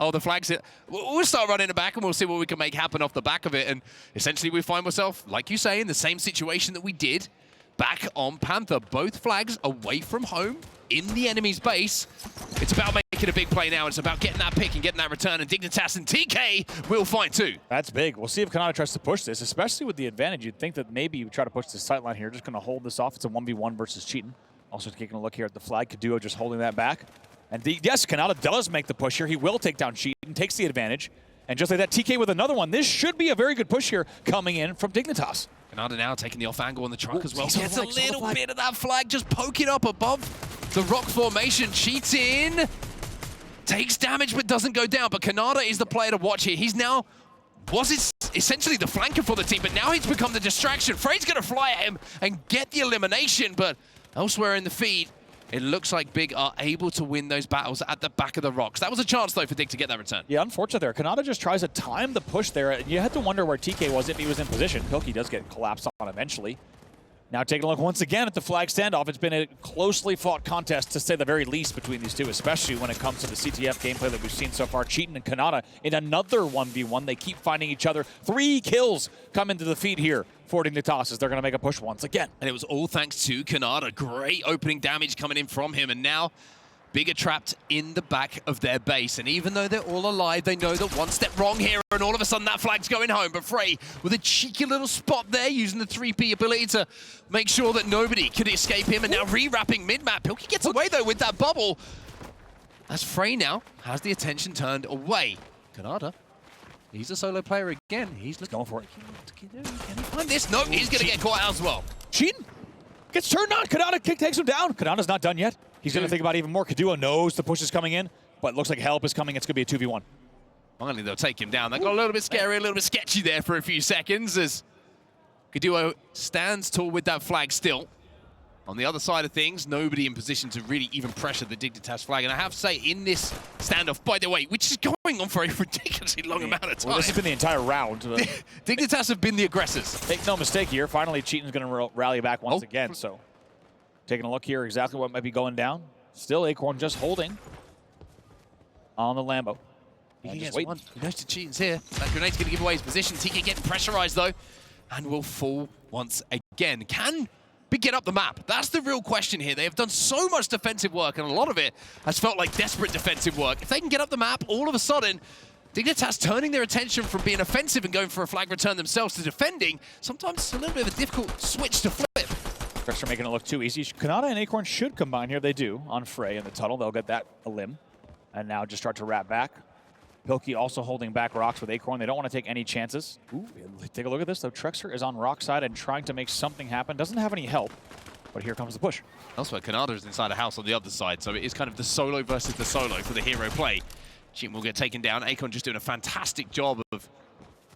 Oh, the flag's it. We'll start running it back, and we'll see what we can make happen off the back of it. And essentially, we find ourselves, like you say, in the same situation that we did back on Panther. Both flags away from home in the enemy's base. It's about making a big play now. It's about getting that pick and getting that return, and Dignitas and TK will fight too. That's big. We'll see if Kanada tries to push this, especially with the advantage. You'd think that maybe you try to push this sightline here. Just going to hold this off. It's a 1v1 versus cheating. Also taking a look here at the flag. Kaduo just holding that back. And yes, Kanada does make the push here. He will take down cheating, takes the advantage. And just like that, TK with another one. This should be a very good push here coming in from Dignitas. Kanada now taking the off angle on the truck as well. Gets a little bit of that flag just poking up above the rock formation. Cheats in. Takes damage but doesn't go down. But Kanada is the player to watch here. He's now, essentially the flanker for the team, but now he's become the distraction. Frey's going to fly at him and get the elimination, but elsewhere in the feed, it looks like Big are able to win those battles at the back of the rocks. That was a chance, though, for Dig to get that return. Yeah, unfortunate there. Kanada just tries to time the push there. You had to wonder where TK was if he was in position. Pilkey does get collapsed on eventually. Now taking a look once again at the flag standoff. It's been a closely fought contest, to say the very least, between these two, especially when it comes to the CTF gameplay that we've seen so far. Cheatin' and Kanada in another 1v1. They keep finding each other. 3 kills come into the feed here for Dignitas as they're going to make a push once again. And it was all thanks to Kanada. Great opening damage coming in from him, and now Big are trapped in the back of their base. And even though they're all alive, they know that one step wrong here, and all of a sudden that flag's going home. But Frey with a cheeky little spot there, using the 3P ability to make sure that nobody could escape him, and now re-wrapping mid-map. Pilkey gets away, though, with that bubble. As Frey now has the attention turned away. Kanada, he's a solo player again. He's going for it. Can he find this? No, he's going to get caught out as well. Cheatin' gets turned on. Kanada takes him down. Kanada's not done yet. He's going to think about even more. Kaduo knows the push is coming in, but looks like help is coming. It's going to be a 2v1. Finally, they'll take him down. That got a little bit scary, a little bit sketchy there for a few seconds as Kaduo stands tall with that flag still. On the other side of things, nobody in position to really even pressure the Dignitas flag. And I have to say, in this standoff, by the way, which is going going on for a ridiculously long amount of time. Well, this has been the entire round. Dignitas have been the aggressors. Make no mistake here. Finally, Cheaton's going to rally back once again. So, taking a look here, exactly what might be going down. Still, Acorn just holding on the Lambo. He knows the Cheaton's here. That grenade's going to give away his position. TK getting pressurized, though, and will fall once again. Can Big get up the map? That's the real question here. They have done so much defensive work, and a lot of it has felt like desperate defensive work. If they can get up the map, all of a sudden, Dignitas turning their attention from being offensive and going for a flag return themselves to defending. Sometimes it's a little bit of a difficult switch to flip. Pressure making it look too easy. Kanata and Acorn should combine here. They do on Frey in the tunnel. They'll get that a limb. And now just start to wrap back. Pilkey also holding back rocks with Acorn. They don't want to take any chances. Ooh, take a look at this, though. Trexer is on rock side and trying to make something happen. Doesn't have any help, but here comes the push. Elsewhere, Kanata is inside a house on the other side, so it is kind of the solo versus the solo for the hero play. Cheaton will get taken down. Acorn just doing a fantastic job of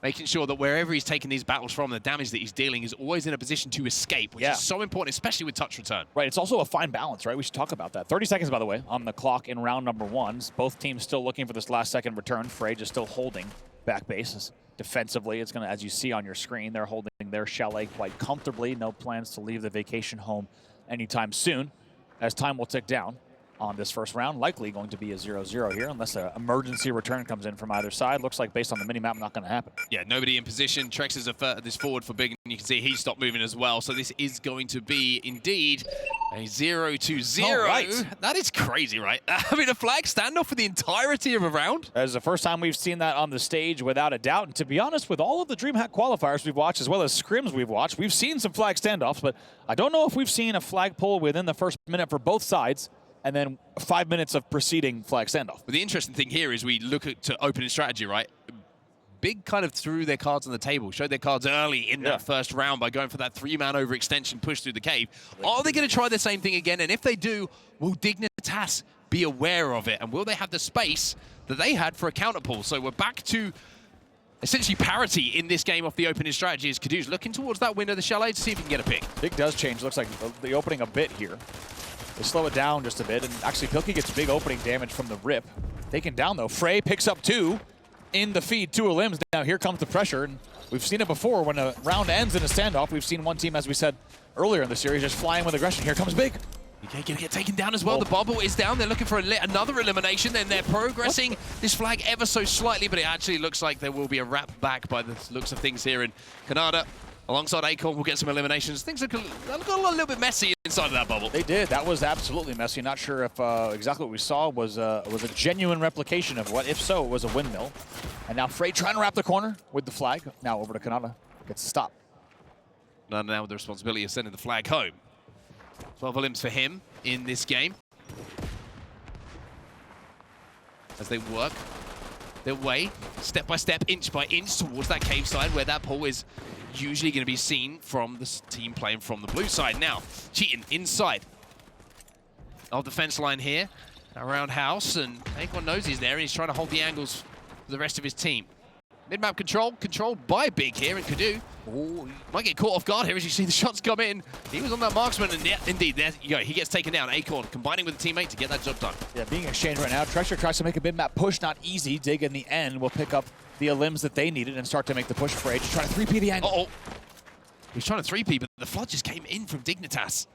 making sure that wherever he's taking these battles from, the damage that he's dealing is always in a position to escape, which is so important, especially with touch return. Right, it's also a fine balance, right? We should talk about that. 30 seconds, by the way, on the clock in round number 1. Both teams still looking for this last second return. Frey just still holding back bases. Defensively, it's going to, as you see on your screen, they're holding their chalet quite comfortably. No plans to leave the vacation home anytime soon, as time will tick down on this first round. Likely going to be a 0-0 here, unless an emergency return comes in from either side. Looks like, based on the minimap, not going to happen. Yeah, nobody in position. Trex is this forward for Big, and you can see he stopped moving as well. So this is going to be, indeed, a 0-0. Right. That is crazy, right? I mean, a flag standoff for the entirety of a round? That is the first time we've seen that on the stage, without a doubt. And to be honest, with all of the DreamHack qualifiers we've watched, as well as scrims we've watched, we've seen some flag standoffs, but I don't know if we've seen a flag pull within the first minute for both sides, and then 5 minutes of preceding flag standoff. But the interesting thing here is we look at to opening strategy, right? Big kind of threw their cards on the table, showed their cards early in that first round by going for that 3-man overextension push through the cave. Are they going to try the same thing again? And if they do, will Dignitas be aware of it? And will they have the space that they had for a counter pull? So we're back to essentially parity in this game off the opening strategy as Cadu's looking towards that window of the chalet to see if he can get a pick. Big does change. Looks like the opening a bit here. They slow it down just a bit, and actually Pilkey gets big opening damage from the rip. Taken down, though. Frey picks up 2 in the feed, 2 limbs. Now here comes the pressure, and we've seen it before. When a round ends in a standoff, we've seen one team, as we said earlier in the series, just flying with aggression. Here comes Big. Okay, gonna get taken down as well. The bubble is down. They're looking for another elimination. Then they're progressing this flag ever so slightly, but it actually looks like there will be a wrap back by the looks of things here. And Kanata, alongside Acorn, will get some eliminations. Things got a little bit messy inside of that bubble. They did. That was absolutely messy. Not sure if exactly what we saw was a genuine replication of what, if so, it was a windmill. And now Frey trying to wrap the corner with the flag. Now over to Kanata. Gets to stop. Now with the responsibility of sending the flag home. 12 limbs for him in this game. As they work their way, step by step, inch by inch, towards that cave side where that pull is usually going to be seen from the team playing from the blue side. Now, Cheaton inside of the fence line here, around house, and Acorn knows he's there, and he's trying to hold the angles for the rest of his team. Mid-map controlled by Big here, and Cadu might get caught off guard here as you see the shots come in. He was on that marksman, and yeah, indeed, there you go. He gets taken down. Acorn combining with a teammate to get that job done. Yeah, being exchanged right now. Trexer tries to make a mid-map push, not easy. Dig in the end will pick up the limbs that they needed and start to make the push for Age. He's trying to 3P the angle. He's trying to 3P, but the flood just came in from Dignitas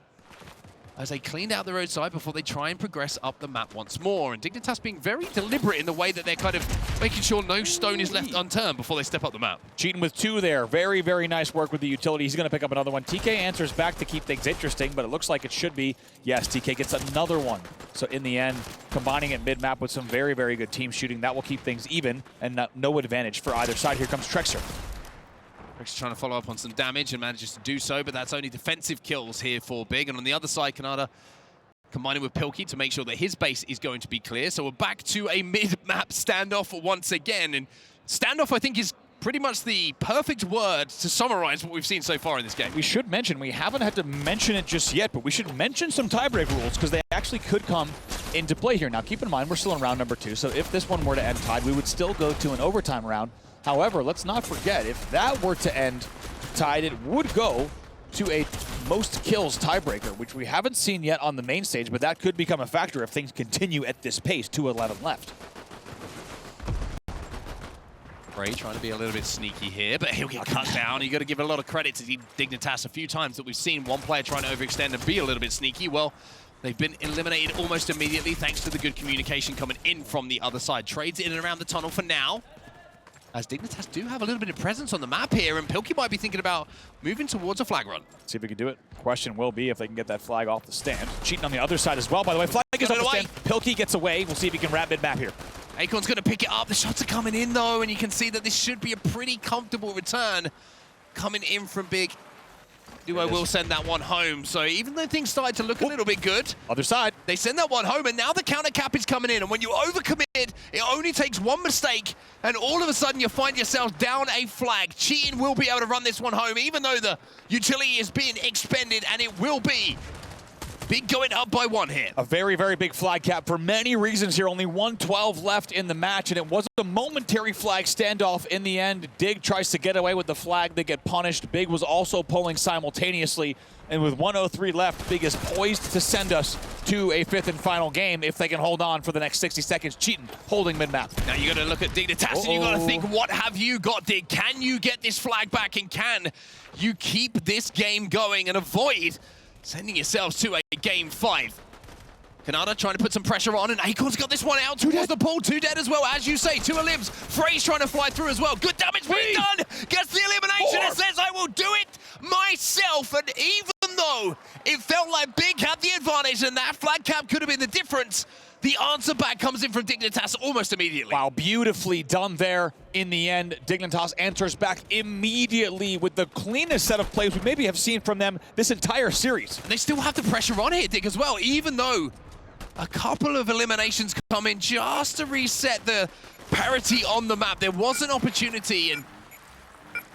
as they cleaned out the roadside before they try and progress up the map once more. And Dignitas being very deliberate in the way that they're kind of making sure no stone is left unturned before they step up the map. Cheating with 2 there. Very, very nice work with the utility. He's going to pick up another one. TK answers back to keep things interesting, but it looks like it should be. Yes, TK gets another one. So in the end, combining it mid-map with some very, very good team shooting, that will keep things even and no advantage for either side. Here comes Trexer. Trexer trying to follow up on some damage and manages to do so, but that's only defensive kills here for Big. And on the other side, Kanata combining with Pilkey to make sure that his base is going to be clear. So we're back to a mid-map standoff once again. And standoff, I think, is pretty much the perfect word to summarize what we've seen so far in this game. We should mention, we haven't had to mention it just yet, but we should mention some tiebreak rules because they actually could come into play here. Now, keep in mind, we're still in round number 2, so if this one were to end tied, we would still go to an overtime round. However, let's not forget, if that were to end tied, it would go to a most kills tiebreaker, which we haven't seen yet on the main stage, but that could become a factor if things continue at this pace. 2:11 left. Frey trying to be a little bit sneaky here, but he'll get cut down. You got to give a lot of credit to Dignitas. A few times that we've seen one player trying to overextend and be a little bit sneaky. Well, they've been eliminated almost immediately thanks to the good communication coming in from the other side. Trades in and around the tunnel for now, as Dignitas do have a little bit of presence on the map here, and Pilkey might be thinking about moving towards a flag run. See if we can do it. Question will be if they can get that flag off the stand. Cheating on the other side as well, by the way. Flag is off the stand. Pilkey gets away. We'll see if he can wrap mid-map here. Acorn's going to pick it up. The shots are coming in, though, and you can see that this should be a pretty comfortable return coming in from Big. Duo will send that one home. So even though things started to look a little bit good, other side, they send that one home, and now the counter cap is coming in. And when you overcommit, it only takes one mistake, and all of a sudden you find yourself down a flag. Cheating will be able to run this one home, even though the utility is being expended, and it will be Big going up by one here. A very, very big flag cap for many reasons here. Only 112 left in the match, and it was a momentary flag standoff in the end. Dig tries to get away with the flag. They get punished. Big was also pulling simultaneously, and with 1:03 left, Big is poised to send us to a fifth and final game if they can hold on for the next 60 seconds. Cheating, holding mid-map. Now you got to look at Dignitas, and you got to think, what have you got, Dig? Can you get this flag back, and can you keep this game going and avoid sending yourselves to a game 5? Kanata trying to put some pressure on, and Acorn's got this one out towards the pool. 2 dead as well, as you say. 2 elims. Frey's trying to fly through as well. Good damage being done. Gets the elimination and says, I will do it myself. And even though it felt like Big had the advantage and that flag cap could have been the difference, the answer back comes in from Dignitas almost immediately. Wow, beautifully done there in the end. Dignitas answers back immediately with the cleanest set of plays we maybe have seen from them this entire series. They still have the pressure on here, Dig, as well, even though a couple of eliminations come in just to reset the parity on the map. There was an opportunity, and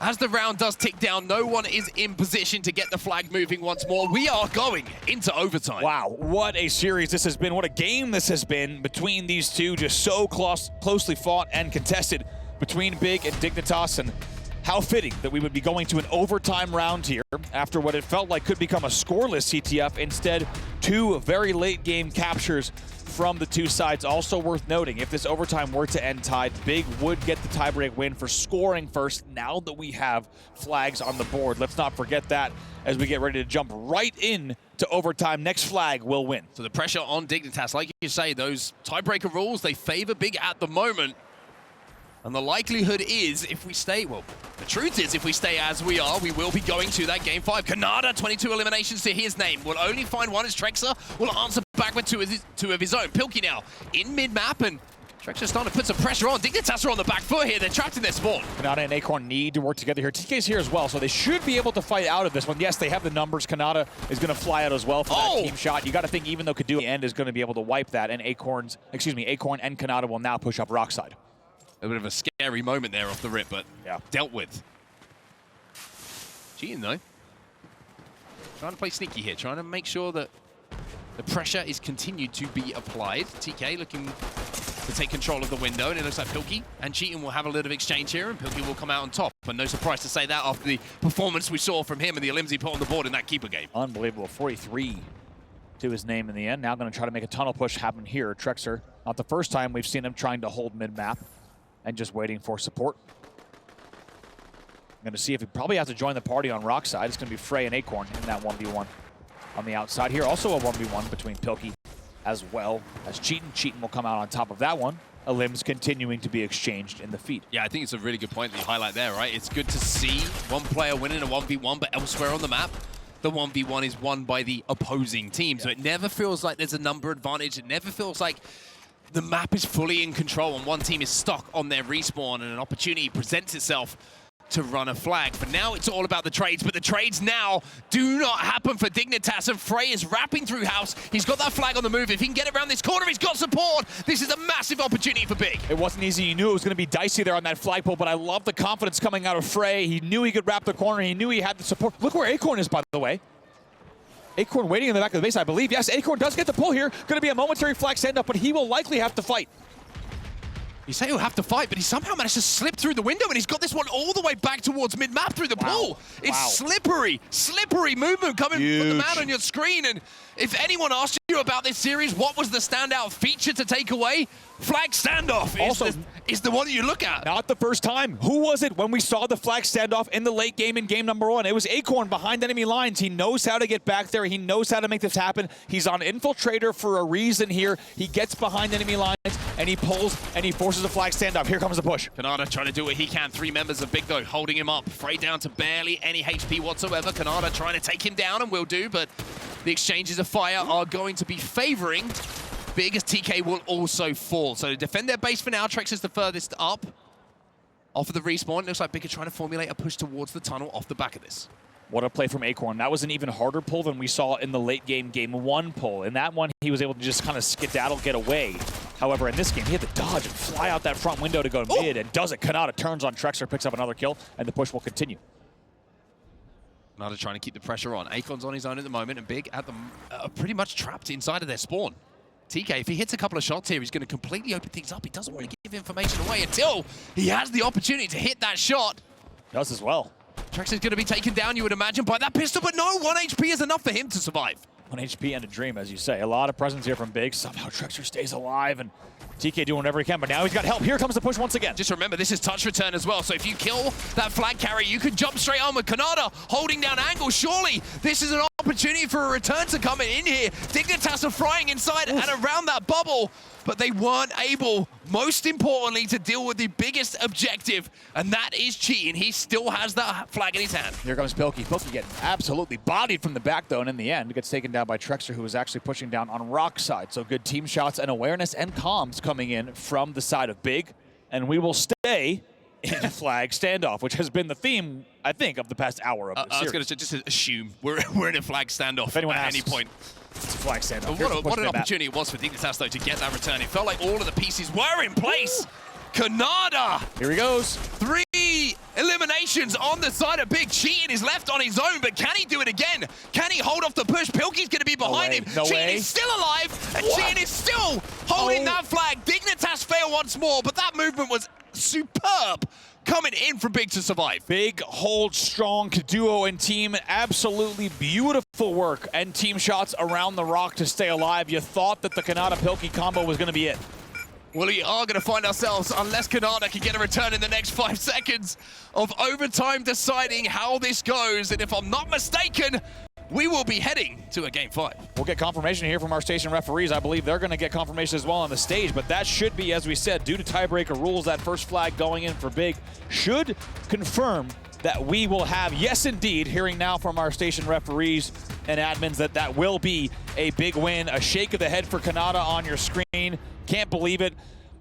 as the round does tick down, no one is in position to get the flag moving once more. We are going into overtime. Wow, what a series this has been. What a game this has been between these two. Just so closely fought and contested between Big and Dignitas. And how fitting that we would be going to an overtime round here after what it felt like could become a scoreless CTF. Instead, 2 very late game captures from the 2 sides. Also worth noting, if this overtime were to end tied, Big would get the tiebreak win for scoring first now that we have flags on the board. Let's not forget that as we get ready to jump right in to overtime. Next flag will win. So the pressure on Dignitas, like you say, those tiebreaker rules, they favor Big at the moment. And the likelihood is, if we stay, well, the truth is, if we stay as we are, we will be going to that game 5. Kanata, 22 eliminations to his name. Will only find one as Trexer will answer back with 2 of his own. Pilkey now in mid-map, and Trexer's starting to put some pressure on. Dignitas are on the back foot here. They're trapped in their spawn. Kanata and Acorn need to work together here. TK's here as well, so they should be able to fight out of this one. Yes, they have the numbers. Kanata is going to fly out as well for that team shot. You got to think, even though Kadu end is going to be able to wipe that, and Acorn and Kanata will now push up rock side. A bit of a scary moment there off the rip, but yeah, dealt with. Cheating, though. Trying to play sneaky here, trying to make sure that the pressure is continued to be applied. TK looking to take control of the window, and it looks like Pilkey and Cheating will have a little exchange here, and Pilkey will come out on top. But no surprise to say that after the performance we saw from him and the elims he put on the board in that keeper game. Unbelievable. 43 to his name in the end. Now going to try to make a tunnel push happen here. Trexer, not the first time we've seen him trying to hold mid-map and just waiting for support. I'm going to see if he probably has to join the party on rock side. It's going to be Frey and Acorn in that 1v1 on the outside here. Also a 1v1 between Pilkey as well as Cheatin'. Cheatin' will come out on top of that one. Elims continuing to be exchanged in the feed. Yeah, I think it's a really good point that you highlight there, right? It's good to see one player winning a 1v1, but elsewhere on the map, the 1v1 is won by the opposing team. So it never feels like there's a number advantage. It never feels like the map is fully in control and one team is stuck on their respawn and an opportunity presents itself to run a flag. But now it's all about the trades, but the trades now do not happen for Dignitas, and Frey is wrapping through house. He's got that flag on the move. If he can get around this corner, he's got support. This is a massive opportunity for Big. It wasn't easy. You knew it was going to be dicey there on that flagpole, but I love the confidence coming out of Frey. He knew he could wrap the corner. He knew he had the support. Look where Acorn is, by the way. Acorn waiting in the back of the base, I believe. Yes, Acorn does get the pull here. Going to be a momentary flag stand-up, but he will likely have to fight. You say he'll have to fight, but he somehow managed to slip through the window, and he's got this one all the way back towards mid-map through the pool. It's slippery movement coming from the man on your screen, and if anyone asks you you about this series, what was the standout feature to take away? Flag standoff is the one that you look at. Not the first time. Who was it when we saw the flag standoff in the late game in game number 1? It was Acorn behind enemy lines. He knows how to get back there. He knows how to make this happen. He's on Infiltrator for a reason here. He gets behind enemy lines, and he pulls, and he forces a flag standoff. Here comes the push. Kanata trying to do what he can. 3 members of Big, though, holding him up. Frey down to barely any HP whatsoever. Kanata trying to take him down, and will do, but the exchanges of fire are going to be favoring Big, as TK will also fall. So defend their base for now. Trex is the furthest up. Off of the respawn. Looks like Big are trying to formulate a push towards the tunnel off the back of this. What a play from Acorn. That was an even harder pull than we saw in the late game, game 1 pull. In that one, he was able to just kind of skedaddle, get away. However, in this game, he had to dodge and fly out that front window to go mid, and does it. Kanata turns on Trexer, picks up another kill, and the push will continue. Kanata trying to keep the pressure on. Acorn's on his own at the moment, and Big at the pretty much trapped inside of their spawn. TK, if he hits a couple of shots here, he's going to completely open things up. He doesn't want to give information away until he has the opportunity to hit that shot. Does as well. Trex is going to be taken down, you would imagine, by that pistol, but no, 1 HP is enough for him to survive. 1 HP and a dream, as you say. A lot of presence here from Big. Somehow Trexer stays alive, and TK doing whatever he can, but now he's got help. Here comes the push once again. Just remember, this is touch return as well, so if you kill that flag carrier, you can jump straight on with Kanata holding down angle. Surely this is an opportunity for a return to come in here. Dignitas are frying inside and around that bubble, but they weren't able, most importantly, to deal with the biggest objective, and that is cheating. He still has that flag in his hand. Here comes Pilkey. Pilkey getting absolutely bodied from the back, though, and in the end, gets taken down by Trexer, who was actually pushing down on Rock side. So good team shots and awareness and comms coming in from the side of Big, and we will stay in a flag standoff, which has been the theme, I think, of the past hour of the series. I was going to just assume we're in a flag standoff at any point. It's a flag standoff. What an opportunity it was for Dignitas, though, to get that return. It felt like all of the pieces were in place. Kanata! Here he goes. 3 eliminations on the side of Big. Cheating is left on his own, but can he do it again? Can he hold off the push? Pilkey's going to be behind him. Cheating is still alive, and Cheating is still holding that flag. Dignitas fail once more, but that movement was superb coming in from Big to survive. Big hold strong duo and team. Absolutely beautiful work and team shots around the rock to stay alive. You thought that the Kanata-Pilkey combo was going to be it. Well, we are going to find ourselves, unless Kanata can get a return in the next 5 seconds of overtime deciding how this goes. And if I'm not mistaken, we will be heading to a Game 5. We'll get confirmation here from our station referees. I believe they're going to get confirmation as well on the stage, but that should be, as we said, due to tiebreaker rules, that first flag going in for Big should confirm that we will have, yes indeed, hearing now from our station referees and admins that will be a big win. A shake of the head for Kanata on your screen. Can't believe it.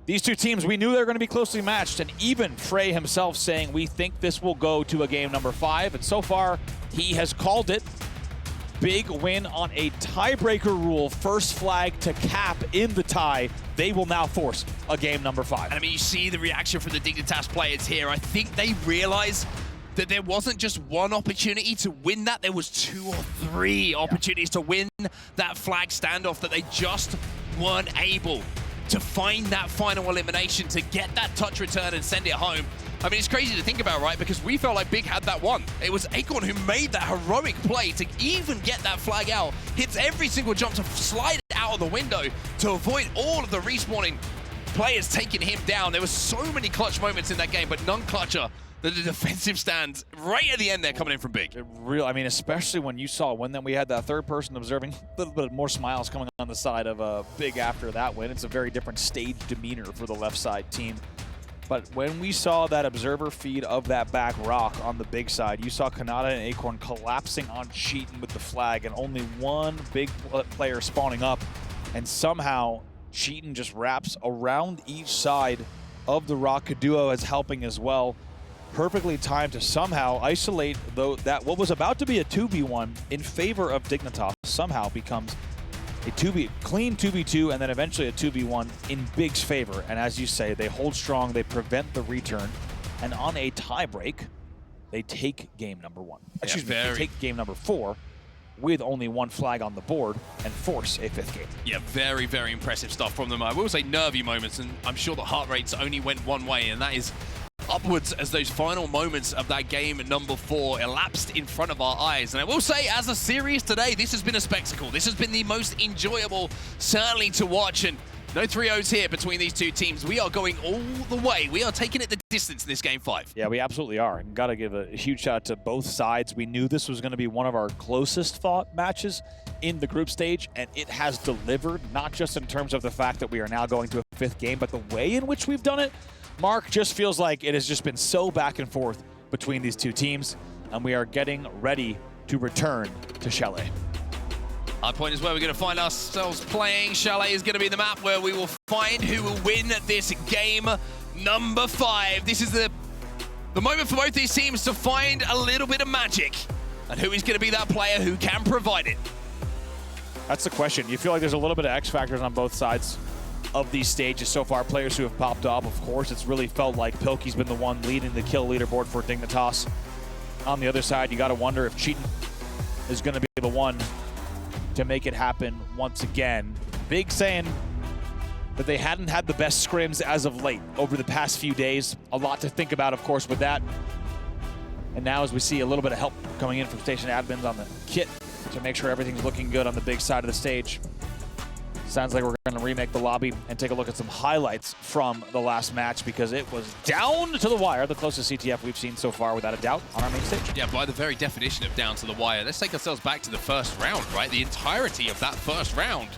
These two teams, we knew they were going to be closely matched, and even Frey himself saying we think this will go to a game number 5, and so far he has called it. Big win on a tiebreaker rule, first flag to cap in the tie. They will now force a game number 5. And I mean, you see the reaction from the Dignitas players here. I think they realize that there wasn't just one opportunity to win that, there was 2 or 3 opportunities to win that flag standoff, that they just weren't able to find that final elimination, to get that touch return and send it home. I mean, it's crazy to think about, right? Because we felt like Big had that one. It was Acorn who made that heroic play to even get that flag out. Hits every single jump to slide it out of the window to avoid all of the respawning players taking him down. There were so many clutch moments in that game, but none clutcher than the defensive stands right at the end there coming in from Big. I mean, especially when you saw when then we had that third person observing, a little bit more smiles coming on the side of Big after that win. It's a very different stage demeanor for the left side team. But when we saw that observer feed of that back rock on the Big side, you saw Kanata and Acorn collapsing on Cheatin with the flag and only one Big player spawning up. And somehow Cheatin just wraps around each side of the rock. Kaduo is helping as well. Perfectly timed to somehow isolate that what was about to be a 2v1 in favor of Dignitas somehow becomes a clean 2v2 and then eventually a 2v1 in Big's favor. And as you say, they hold strong, they prevent the return, and on a tie break, they take game number 1. Excuse me, they take game number 4 with only 1 flag on the board and force a 5th game. Yeah, very, very impressive stuff from them. I will say nervy moments, and I'm sure the heart rates only went one way, and that is upwards as those final moments of that game number 4 elapsed in front of our eyes. And I will say, as a series today, this has been a spectacle. This has been the most enjoyable, certainly, to watch. And no 3-0s here between these two teams. We are going all the way. We are taking it the distance in this game 5. Yeah, we absolutely are. And got to give a huge shout out to both sides. We knew this was going to be one of our closest fought matches in the group stage, and it has delivered, not just in terms of the fact that we are now going to a 5th game, but the way in which we've done it. Mark, just feels like it has just been so back and forth between these two teams, and we are getting ready to return to Chalet. Our point is where we're going to find ourselves playing. Chalet is going to be the map where we will find who will win this game number 5. This is the moment for both these teams to find a little bit of magic, and who is going to be that player who can provide it. That's the question. You feel like there's a little bit of X factors on both sides of these stages so far. Players who have popped up, of course. It's really felt like Pilkey's been the one leading the kill leaderboard for Dignitas. On the other side, you got to wonder if Cheatin is going to be the one to make it happen once again. Big saying that they hadn't had the best scrims as of late over the past few days. A lot to think about, of course, with that. And now as we see a little bit of help coming in from station admins on the kit to make sure everything's looking good on the big side of the stage. Sounds like we're going to remake the lobby and take a look at some highlights from the last match, because it was down to the wire, the closest CTF we've seen so far, without a doubt, on our main stage. Yeah, by the very definition of down to the wire, let's take ourselves back to the first round, right? The entirety of that first round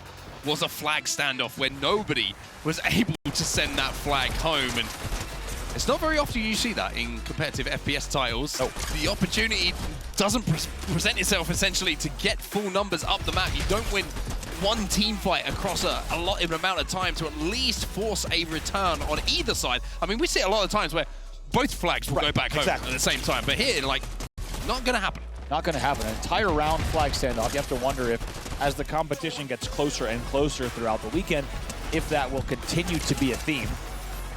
was a flag standoff where nobody was able to send that flag home. And it's not very often you see that in competitive FPS titles. Oh. The opportunity doesn't present itself essentially to get full numbers up the map. You don't win one team fight across a lot of amount of time to at least force a return on either side. I mean, we see it a lot of times where both flags will go back home at the same time. But here, like, not going to happen. Not going to happen. An entire round flag standoff. You have to wonder if, as the competition gets closer and closer throughout the weekend, if that will continue to be a theme.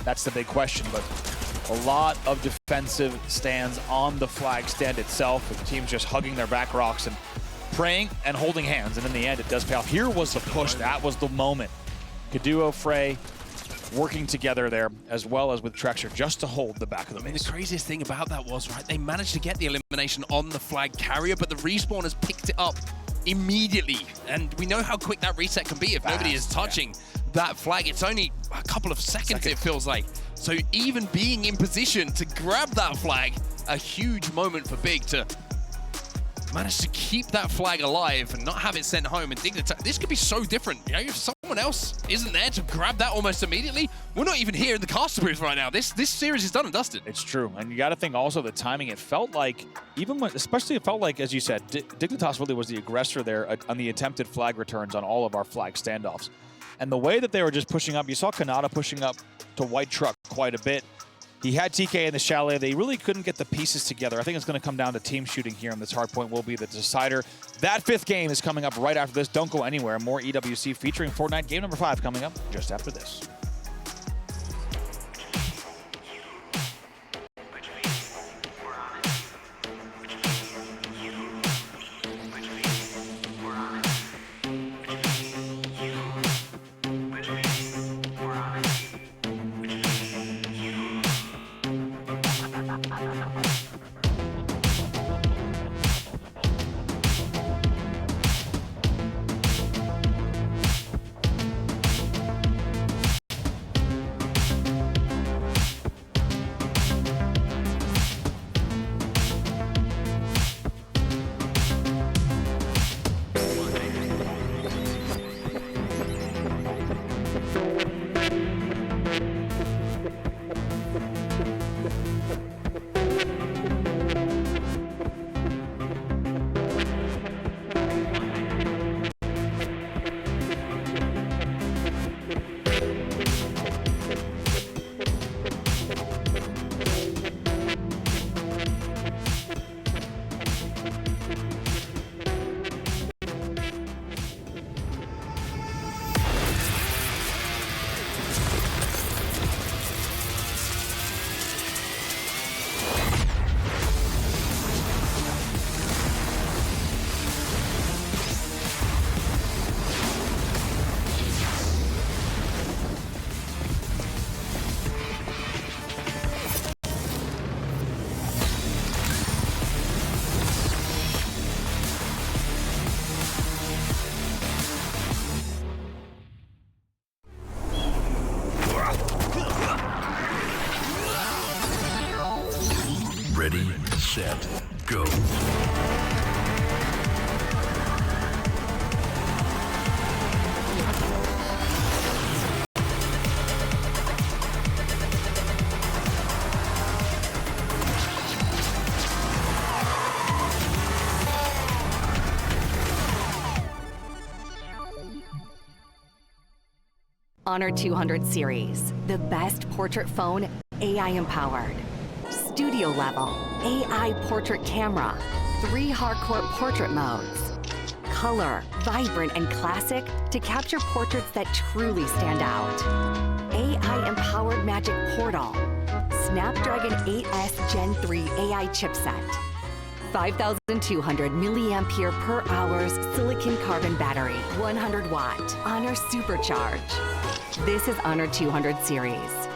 That's the big question. But a lot of defensive stands on the flag stand itself, with teams just hugging their back rocks and praying and holding hands, and in the end, it does pay off. Here was the push. That was the moment. Kaduo, Frey working together there, as well as with Trexer, just to hold the back of the base. The craziest thing about that was, right, they managed to get the elimination on the flag carrier, but the respawn has picked it up immediately. And we know how quick that reset can be if nobody is touching that flag. It's only a couple of seconds, it feels like. So even being in position to grab that flag, a huge moment for Big to manage to keep that flag alive and not have it sent home. And Dignitas, this could be so different. You know, if someone else isn't there to grab that almost immediately, we're not even here in the caster booth right now. This series is done and dusted. It's true. And you got to think also the timing. It felt like, even when, especially it felt like, as you said, Dignitas really was the aggressor there on the attempted flag returns on all of our flag standoffs. And the way that they were just pushing up, you saw Kanata pushing up to White Truck quite a bit. He had TK in the Chalet. They really couldn't get the pieces together. I think it's going to come down to team shooting here, and this hardpoint will be the decider. That 5th game is coming up right after this. Don't go anywhere. More EWC featuring Fortnite game number 5 coming up just after this. set, go. Honor 200 series, the best portrait phone, AI empowered. Studio level, AI portrait camera, 3 hardcore portrait modes. Color, vibrant and classic to capture portraits that truly stand out. AI empowered magic portal. Snapdragon 8S Gen 3 AI chipset. 5,200 milliampere per hours silicon carbon battery, 100 watt, Honor Supercharge. This is Honor 200 series.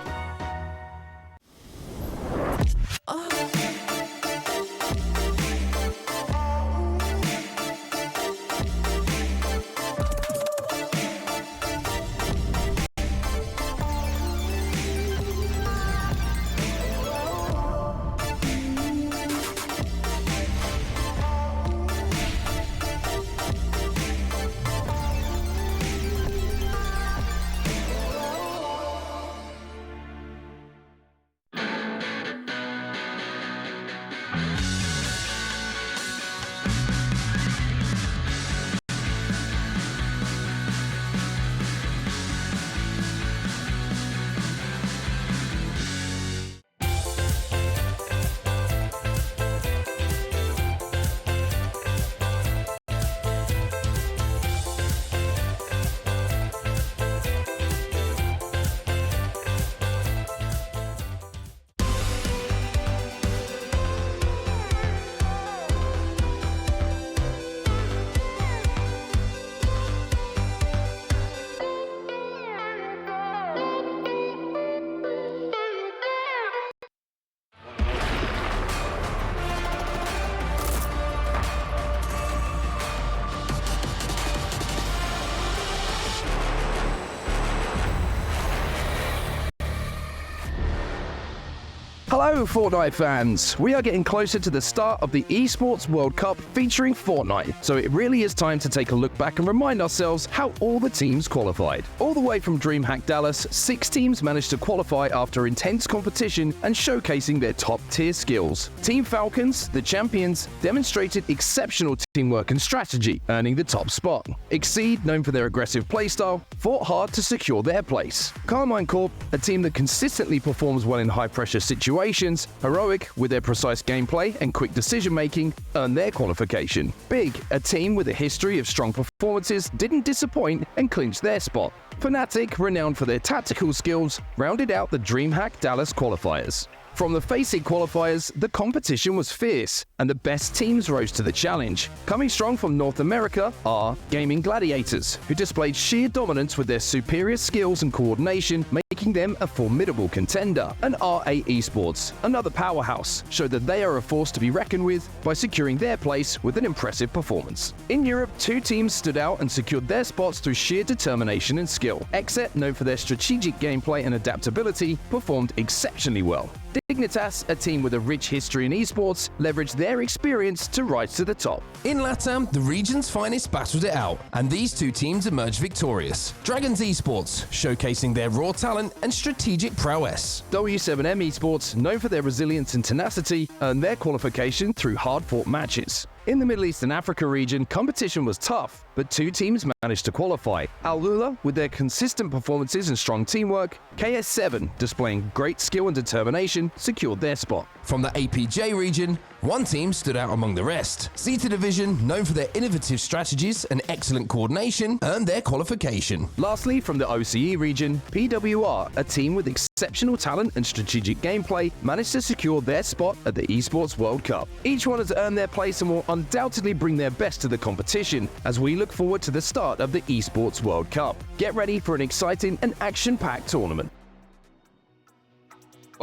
Hello Fortnite fans! We are getting closer to the start of the Esports World Cup featuring Fortnite, so it really is time to take a look back and remind ourselves how all the teams qualified. All the way from DreamHack Dallas, 6 teams managed to qualify after intense competition and showcasing their top-tier skills. Team Falcons, the champions, demonstrated exceptional teamwork and strategy, earning the top spot. Exceed, known for their aggressive playstyle, fought hard to secure their place. Carmine Corp, a team that consistently performs well in high-pressure situations, Heroic, with their precise gameplay and quick decision-making, earned their qualification. Big, a team with a history of strong performances, didn't disappoint and clinched their spot. Fnatic, renowned for their tactical skills, rounded out the DreamHack Dallas qualifiers. From the FACEIT qualifiers, the competition was fierce, and the best teams rose to the challenge. Coming strong from North America are Gaming Gladiators, who displayed sheer dominance with their superior skills and coordination, making them a formidable contender. And RA Esports, another powerhouse, showed that they are a force to be reckoned with by securing their place with an impressive performance. In Europe, 2 teams stood out and secured their spots through sheer determination and skill. Exet, known for their strategic gameplay and adaptability, performed exceptionally well. Dignitas, a team with a rich history in esports, leveraged their experience to rise to the top. In LATAM, the region's finest battled it out, and these 2 teams emerged victorious. Dragons Esports, showcasing their raw talent and strategic prowess. W7M Esports, known for their resilience and tenacity, earned their qualification through hard-fought matches. In the Middle East and Africa region, competition was tough, but 2 teams managed to qualify. Al Lula, with their consistent performances and strong teamwork, KS7, displaying great skill and determination, secured their spot. From the APJ region, 1 team stood out among the rest. Zeta Division, known for their innovative strategies and excellent coordination, earned their qualification. Lastly, from the OCE region, PWR, a team with exceptional talent and strategic gameplay, managed to secure their spot at the Esports World Cup. Each one has earned their place and will undoubtedly bring their best to the competition as we look forward to the start of the Esports World Cup. Get ready for an exciting and action-packed tournament.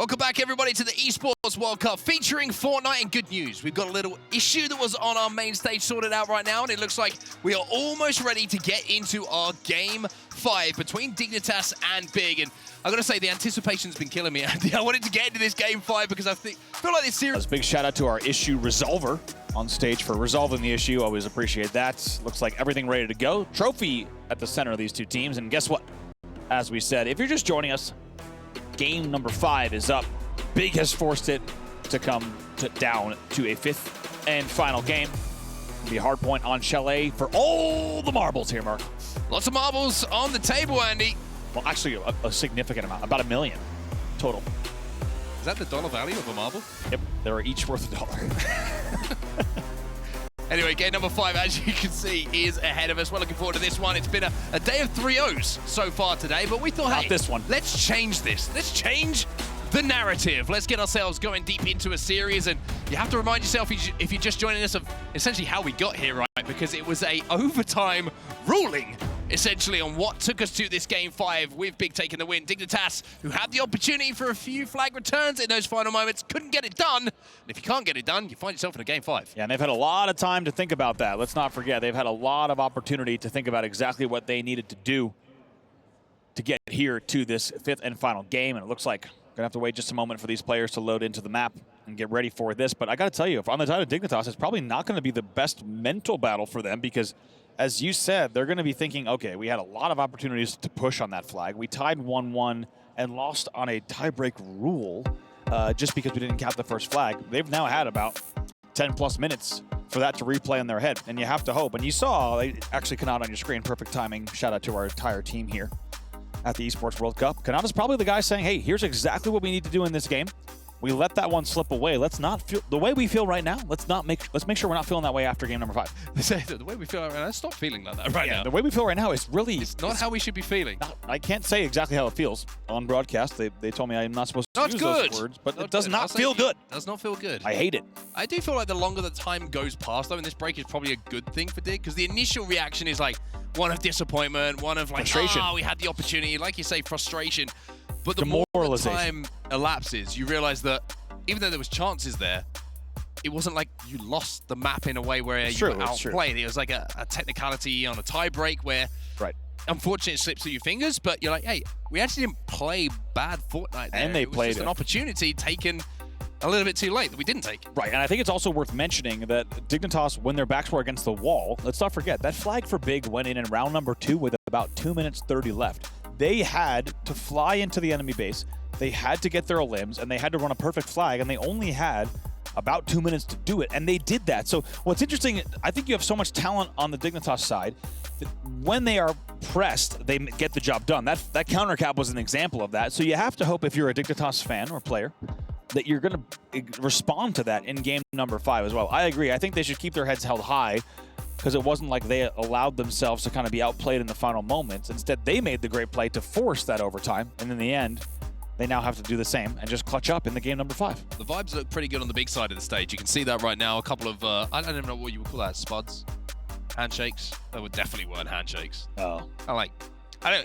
Welcome back, everybody, to the Esports World Cup featuring Fortnite. And good news, we've got a little issue that was on our main stage sorted out right now, and it looks like we are almost ready to get into our Game 5 between Dignitas and Big. And I'm going to say the anticipation's been killing me, Andy. I wanted to get into this Game 5 because I feel like this series... Big shout out to our issue resolver on stage for resolving the issue. Always appreciate that. Looks like everything ready to go. Trophy at the center of these two teams. And guess what? As we said, if you're just joining us, game number 5 is up. Big has forced it to come down to a 5th and final game. It'll be a hard point on Chalet for all the marbles here, Mark. Lots of marbles on the table, Andy. Well, actually, a significant amount, about $1 million total. Is that the dollar value of a marble? Yep, they're each worth $1. Anyway, game number 5, as you can see, is ahead of us. We're looking forward to this one. It's been a day of 3-0s so far today, but we thought, Not this one. Let's change this. Let's change the narrative. Let's get ourselves going deep into a series, and you have to remind yourself, if you're just joining us, of essentially how we got here, right? Because it was a overtime ruling, essentially, on what took us to this Game 5 with Big taking the win. Dignitas, who had the opportunity for a few flag returns in those final moments, couldn't get it done. And if you can't get it done, you find yourself in a Game 5. Yeah, and they've had a lot of time to think about that. Let's not forget, they've had a lot of opportunity to think about exactly what they needed to do to get here to this 5th and final game. And it looks like we're going to have to wait just a moment for these players to load into the map and get ready for this. But I got to tell you, if on the side of Dignitas, it's probably not going to be the best mental battle for them because, as you said, they're going to be thinking, okay, we had a lot of opportunities to push on that flag. We tied 1-1 and lost on a tiebreak rule just because we didn't cap the first flag. They've now had about 10+ minutes for that to replay in their head, and you have to hope. And you saw, they actually Kanata on your screen, perfect timing. Shout out to our entire team here at the Esports World Cup. Kanata's probably the guy saying, hey, here's exactly what we need to do in this game. We let that one slip away. Let's not feel the way we feel right now. Let's make sure we're not feeling that way after game number 5. The way we feel right now, stop feeling like that right now. The way we feel right now is really... It's not how we should be feeling. I can't say exactly how it feels on broadcast. They told me I'm not supposed to use those words, but it does not feel good. It does not feel good. I hate it. I do feel like the longer the time goes past, though, and this break is probably a good thing for Dig, because the initial reaction is like one of disappointment, one of like, frustration. Oh, we had the opportunity, like you say, frustration. But the more the time elapses, you realize that even though there was chances there, it wasn't like you lost the map in a way where you were outplayed. It was like a technicality on a tie break where, unfortunately, it slips through your fingers, but you're like, hey, we actually didn't play bad Fortnite there. And they played just an opportunity taken a little bit too late that we didn't take. Right, and I think it's also worth mentioning that Dignitas, when their backs were against the wall, let's not forget, that flag for Big went in round number 2 with about 2 minutes 30 left. They had to fly into the enemy base, they had to get their limbs, and they had to run a perfect flag, and they only had about 2 minutes to do it, and they did that. So what's interesting, I think you have so much talent on the Dignitas side that when they are pressed, they get the job done. That counter cap was an example of that. So you have to hope, if you're a Dignitas fan or player, that you're going to respond to that in game number 5 as well. I agree. I think they should keep their heads held high because it wasn't like they allowed themselves to kind of be outplayed in the final moments. Instead, they made the great play to force that overtime, and in the end, they now have to do the same and just clutch up in the game number 5. The vibes look pretty good on the big side of the stage. You can see that right now. A couple of, I don't even know what you would call that, spuds? Handshakes? That would definitely weren't handshakes. Oh.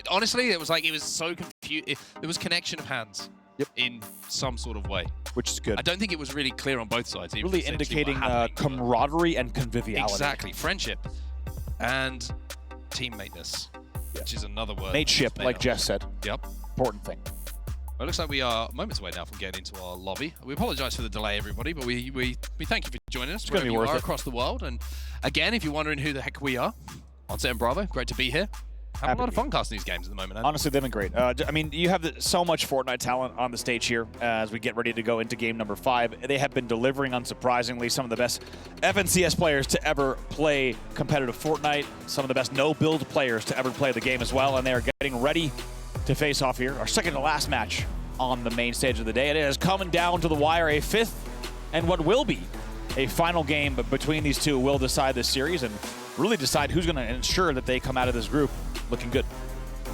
Honestly, it was like, it was so confused. There was connection of hands in some sort of way. Which is good. I don't think it was really clear on both sides. Really indicating camaraderie and conviviality. Exactly. Friendship and teammateness, which is another word. Mateship, like Jess said. Yep. Important thing. Well, it looks like we are moments away now from getting into our lobby. We apologize for the delay, everybody, but we thank you for joining us. It's going to be worth it. Across the world. And again, if you're wondering who the heck we are, on Set and Bravo, great to be here. Having a lot of fun casting these games at the moment. Honestly, they've been great. I mean, you have so much Fortnite talent on the stage here as we get ready to go into game number 5. They have been delivering, unsurprisingly, some of the best FNCS players to ever play competitive Fortnite, some of the best no-build players to ever play the game as well, and they are getting ready to face off here. Our second to last match on the main stage of the day. It is coming down to the wire, a 5th and what will be a final game between these two will decide this series and really decide who's going to ensure that they come out of this group looking good.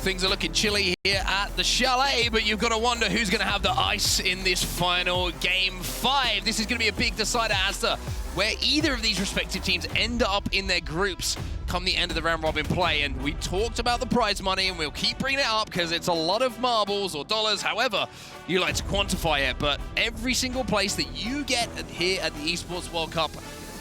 Things are looking chilly here at the Chalet, but you've got to wonder who's going to have the ice in this final game 5. This is going to be a big decider as to where either of these respective teams end up in their groups. come the end of the round robin play. And we talked about the prize money, and we'll keep bringing it up because it's a lot of marbles or dollars, however you like to quantify it. But every single place that you get here at the Esports World Cup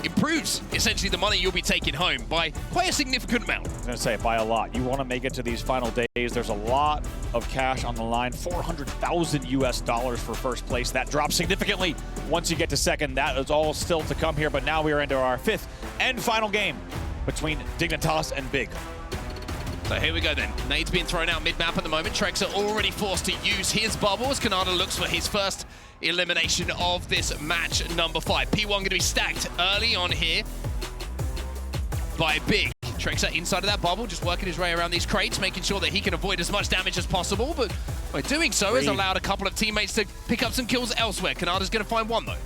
improves essentially the money you'll be taking home by quite a significant amount. I was going to say, by a lot. You want to make it to these final days. There's a lot of cash on the line. $400,000 US for first place. That drops significantly once you get to second. That is all still to come here, but now we are into our fifth and final game between Dignitas and Big. So here we go then. Nade's being thrown out mid-map at the moment. Trex are already forced to use his bubbles. Kanata looks for his first elimination of this match number 5. P1 going to be stacked early on here by Big. Trexer inside of that bubble, just working his way around these crates, making sure that he can avoid as much damage as possible, but by doing so has allowed a couple of teammates to pick up some kills elsewhere. Kanata's going to find one though.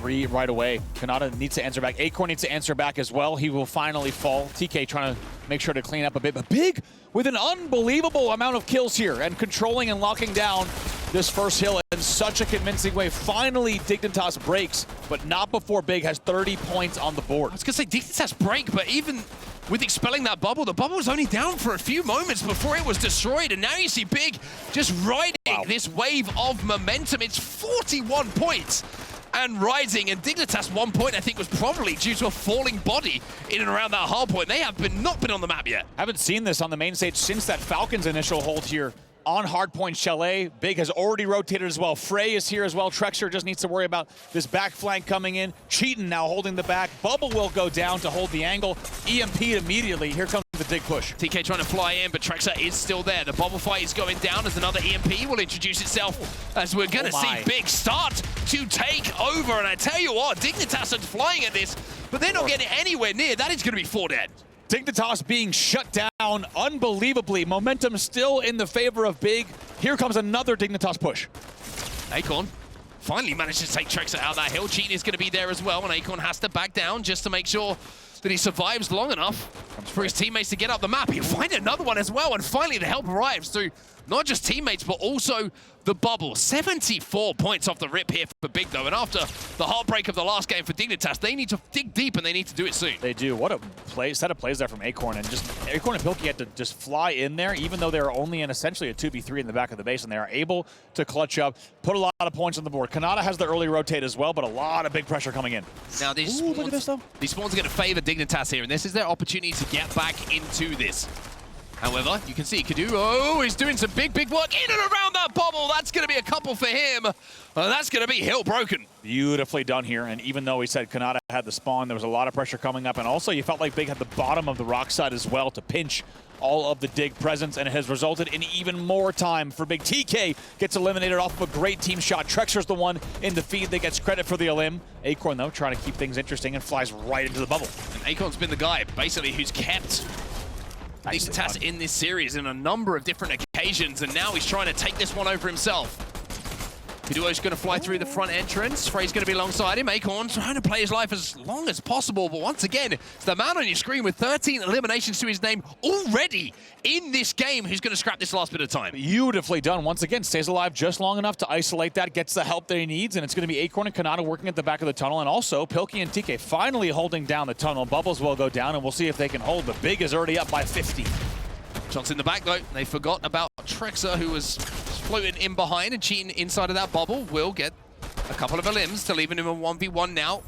3 right away. Kanata needs to answer back. Acorn needs to answer back as well. He will finally fall. TK trying to make sure to clean up a bit, but Big with an unbelievable amount of kills here and controlling and locking down this first hill in such a convincing way. Finally, Dignitas breaks, but not before Big has 30 points on the board. I was going to say Dignitas break, but even with expelling that bubble, the bubble was only down for a few moments before it was destroyed, and now you see Big just riding this wave of momentum. It's 41 points and rising, and Dignitas 1 point I think was probably due to a falling body in and around that hard point. They have not been on the map yet. Haven't seen this on the main stage since that Falcons initial hold here on Hardpoint Chalet. Big has already rotated as well. Frey is here as well. Trexer just needs to worry about this back flank coming in. Cheatin now holding the back. Bubble will go down to hold the angle. EMP immediately. Here comes the dig push. TK trying to fly in, but Trexer is still there. The bubble fight is going down as another EMP will introduce itself as we're going to see Big start to take over. And I tell you what, Dignitas are flying at this, but they're not getting anywhere near. That is going to be 4 dead. Dignitas being shut down unbelievably. Momentum still in the favor of Big. Here comes another Dignitas push. Acorn finally manages to take Trexer out that hill. Cheatin is going to be there as well, and Acorn has to back down just to make sure that he survives long enough for his teammates to get up the map. He'll find another one as well, and finally the help arrives through not just teammates, but also the bubble. 74 points off the rip here for Big, though, and after the heartbreak of the last game for Dignitas, they need to dig deep, and they need to do it soon. They do. What a set of plays there from Acorn, and just Acorn and Pilkey had to just fly in there, even though they're only in essentially a 2v3 in the back of the base, and they are able to clutch up, put a lot of points on the board. Kanata has the early rotate as well, but a lot of big pressure coming in. Now these spawns, look at this, though. These spawns are going to favor Dignitas here, and this is their opportunity to get back into this. However, you can see Kadu, he's doing some big work in and around that bubble. That's going to be a couple for him. That's going to be hill broken. Beautifully done here, and even though he said Kanata had the spawn, there was a lot of pressure coming up, and also you felt like Big had the bottom of the rock side as well to pinch all of the dig presence, and it has resulted in even more time for Big. TK gets eliminated off of a great team shot. Trexer's the one in the feed that gets credit for the elim. Acorn, though, trying to keep things interesting and flies right into the bubble. And Acorn's been the guy, basically, who's kept Dignitas in this series in a number of different occasions, and now he's trying to take this one over himself. Kiduo's going to fly through the front entrance. Frey's going to be alongside him. Acorn trying to play his life as long as possible, but once again, it's the man on your screen with 13 eliminations to his name already in this game who's going to scrap this last bit of time. Beautifully done. Once again, stays alive just long enough to isolate that, gets the help that he needs, and it's going to be Acorn and Kanata working at the back of the tunnel, and also Pilkey and TK finally holding down the tunnel. Bubbles will go down, and we'll see if they can hold, but Big is already up by 50. Shots in the back, though. They forgot about Trexer, who was floating in behind, and Cheatin inside of that bubble will get a couple of elims to leaving him a 1v1 now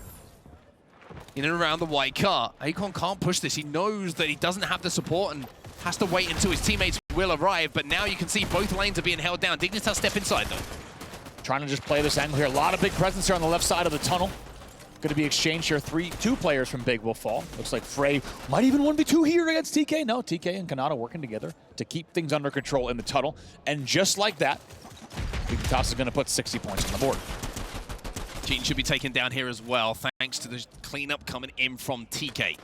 in and around the white car. Acorn can't push this. He knows that he doesn't have the support and has to wait until his teammates will arrive, but now you can see both lanes are being held down. Dignitas step inside, though. Trying to just play this angle here. A lot of big presence here on the left side of the tunnel. Going to be exchanged here. 2 players from Big will fall. Looks like Frey might even 1v2 here against TK. No, TK and Kanata working together to keep things under control in the tunnel. And just like that, Dignitas is going to put 60 points on the board. Cheatin should be taken down here as well, thanks to the cleanup coming in from TK.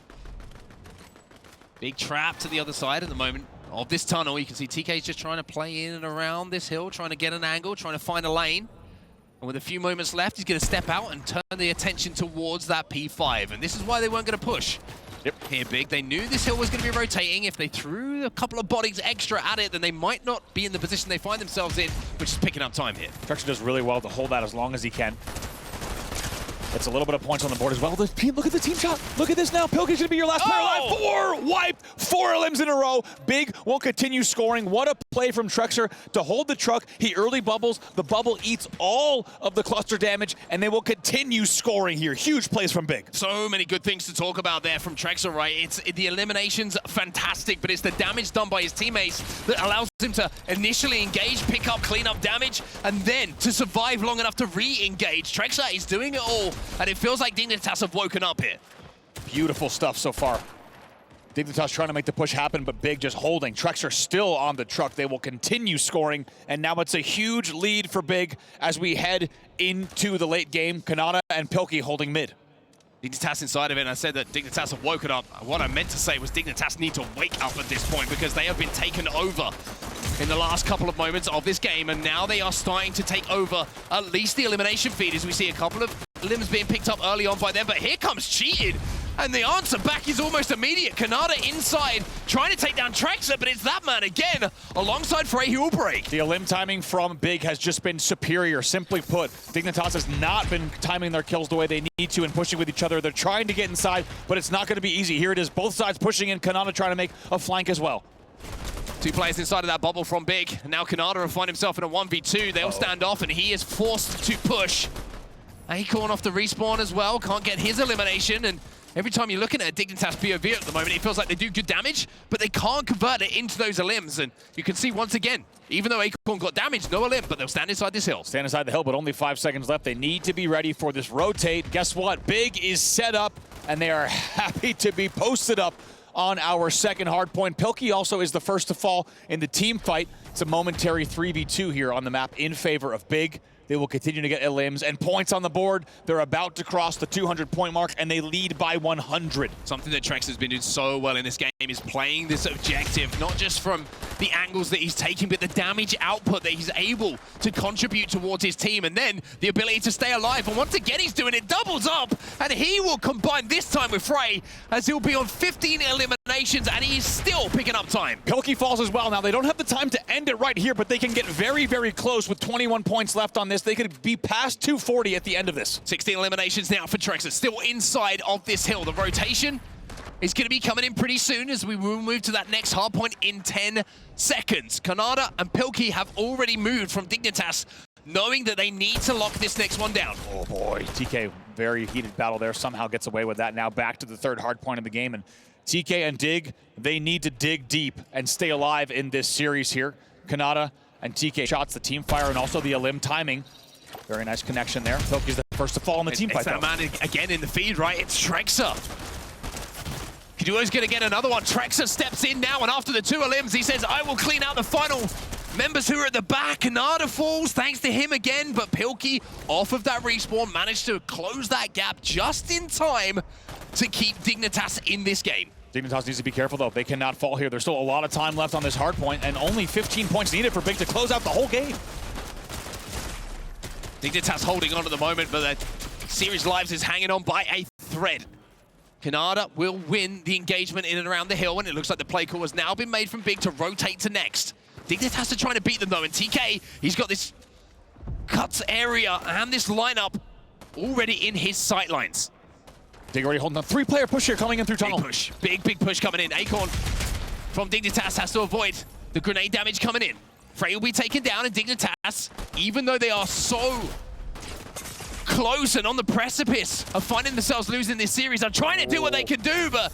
Big trap to the other side at the moment of this tunnel. You can see TK's just trying to play in and around this hill, trying to get an angle, trying to find a lane. And with a few moments left, he's going to step out and turn the attention towards that P5. And this is why they weren't going to push. Yep. Here, Big. They knew this hill was going to be rotating. If they threw a couple of bodies extra at it, then they might not be in the position they find themselves in, which is picking up time here. Trexer does really well to hold that as long as he can. It's a little bit of points on the board as well. Look at the team shot. Look at this now. Pilkey's going to be your last player alive. 4 wiped, 4 limbs in a row. Big will continue scoring. What a play from Trexer to hold the truck. He early bubbles. The bubble eats all of the cluster damage, and they will continue scoring here. Huge plays from Big. So many good things to talk about there from Trexer, right? It's the eliminations, fantastic, but it's the damage done by his teammates that allows him to initially engage, pick up, clean up damage, and then to survive long enough to re-engage. Trexer is doing it all, and it feels like Dignitas have woken up here. Beautiful stuff so far. Dignitas trying to make the push happen, but Big just holding. Trexer still on the truck. They will continue scoring, and now it's a huge lead for Big as we head into the late game. Kanata and Pilkey holding mid. Dignitas inside of it, and I said that Dignitas have woken up. What I meant to say was Dignitas need to wake up at this point because they have been taken over in the last couple of moments of this game, and now they are starting to take over at least the elimination feed as we see a couple of limbs being picked up early on by them, but here comes Cheated. And the answer back is almost immediate. Kanata inside, trying to take down Trexer, but it's that man again, alongside Frey, who will break. The elim timing from Big has just been superior. Simply put, Dignitas has not been timing their kills the way they need to and pushing with each other. They're trying to get inside, but it's not going to be easy. Here it is, both sides pushing in. Kanata trying to make a flank as well. 2 players inside of that bubble from Big. And now Kanata will find himself in a 1v2. They'll stand off, and he is forced to push. Acorn off the respawn as well. Can't get his elimination, and every time you're looking at a Dignitas POV at the moment, it feels like they do good damage, but they can't convert it into those elims. And you can see once again, even though Acorn got damaged, no elim, but they'll stand inside this hill. Stand inside the hill, but only 5 seconds left. They need to be ready for this rotate. Guess what? Big is set up, and they are happy to be posted up on our second hard point. Pilkey also is the first to fall in the team fight. It's a momentary 3v2 here on the map in favor of Big. They will continue to get elims and points on the board. They're about to cross the 200-point mark, and they lead by 100. Something that Trex has been doing so well in this game is playing this objective, not just from the angles that he's taking, but the damage output that he's able to contribute towards his team, and then the ability to stay alive. And once again, he's doing it, doubles up, and he will combine this time with Frey, as he'll be on 15 eliminations, and he's still picking up time. Pilkey falls as well. Now, they don't have the time to end it right here, but they can get very, very close with 21 points left on this. They could be past 240 at the end of this. 16 eliminations now for Trexer, still inside of this hill. The rotation is going to be coming in pretty soon as we will move to that next hard point in 10 seconds. Kanata and Pilkey have already moved from Dignitas, knowing that they need to lock this next one down. Oh boy, TK, very heated battle there. Somehow gets away with that. Now back to the third hard point of the game. And TK and Dig, they need to dig deep and stay alive in this series here. Kanata and TK shots, the team fire, and also the elim timing. Very nice connection there. Pilkey's the first to fall in the team fight. It's that man again in the feed, right? It's Trexer. Kaduo's going to get another one. Trexer steps in now, and after the 2 elims, he says, I will clean out the final members who are at the back. Kanata falls, thanks to him again, but Pilkey, off of that respawn, managed to close that gap just in time to keep Dignitas in this game. Dignitas needs to be careful, though. They cannot fall here. There's still a lot of time left on this hard point, and only 15 points needed for Big to close out the whole game. Dignitas holding on at the moment, but the series lives is hanging on by a thread. Kanata will win the engagement in and around the hill, and it looks like the play call has now been made from Big to rotate to next. Dignitas are trying to beat them, though, and TK, he's got this cuts area and this lineup already in his sightlines. Dig already holding a 3-player push here coming in through tunnel. Big push, big push coming in. Acorn from Dignitas has to avoid the grenade damage coming in. Frey will be taken down, and Dignitas, even though they are so close and on the precipice of finding themselves losing this series, are trying to do what they can do, but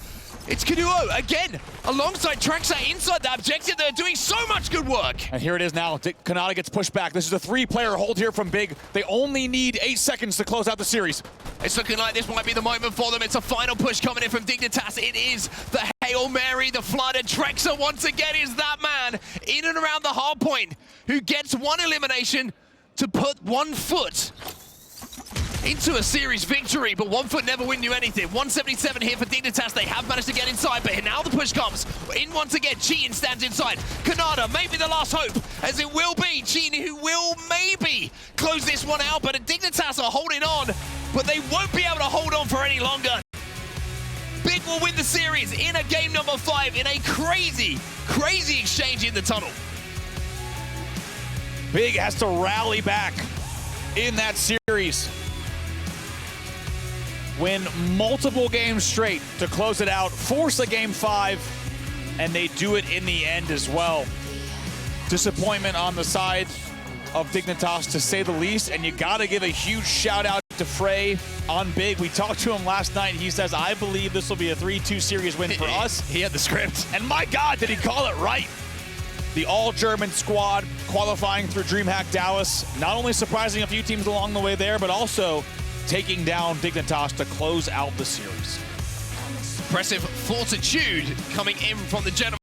it's Kaduo again, alongside Trexer inside that objective. They're doing so much good work. And here it is now. Kanata gets pushed back. This is a 3-player hold here from Big. They only need 8 seconds to close out the series. It's looking like this might be the moment for them. It's a final push coming in from Dignitas. It is the Hail Mary, the flooded. Trexer once again is that man in and around the hard point who gets 1 elimination to put 1 foot into a series victory, but 1 foot never win you anything. 177 here for Dignitas. They have managed to get inside, but now the push comes. In once again, Cheatin stands inside. Kanata, maybe the last hope, as it will be. Cheatin who will maybe close this one out, but Dignitas are holding on, but they won't be able to hold on for any longer. Big will win the series in a game number 5 in a crazy exchange in the tunnel. Big has to rally back in that series. win multiple games straight to close it out, force a game 5, and they do it in the end as well. Disappointment on the side of Dignitas, to say the least, and you gotta give a huge shout out to Frey on big. We talked to him last night. He says, I believe this will be a 3-2 series win for us. He had the script. And my God, did he call it right? The all-German squad qualifying through DreamHack Dallas, not only surprising a few teams along the way there, but also taking down Dignitas to close out the series. Impressive fortitude coming in from the gentleman.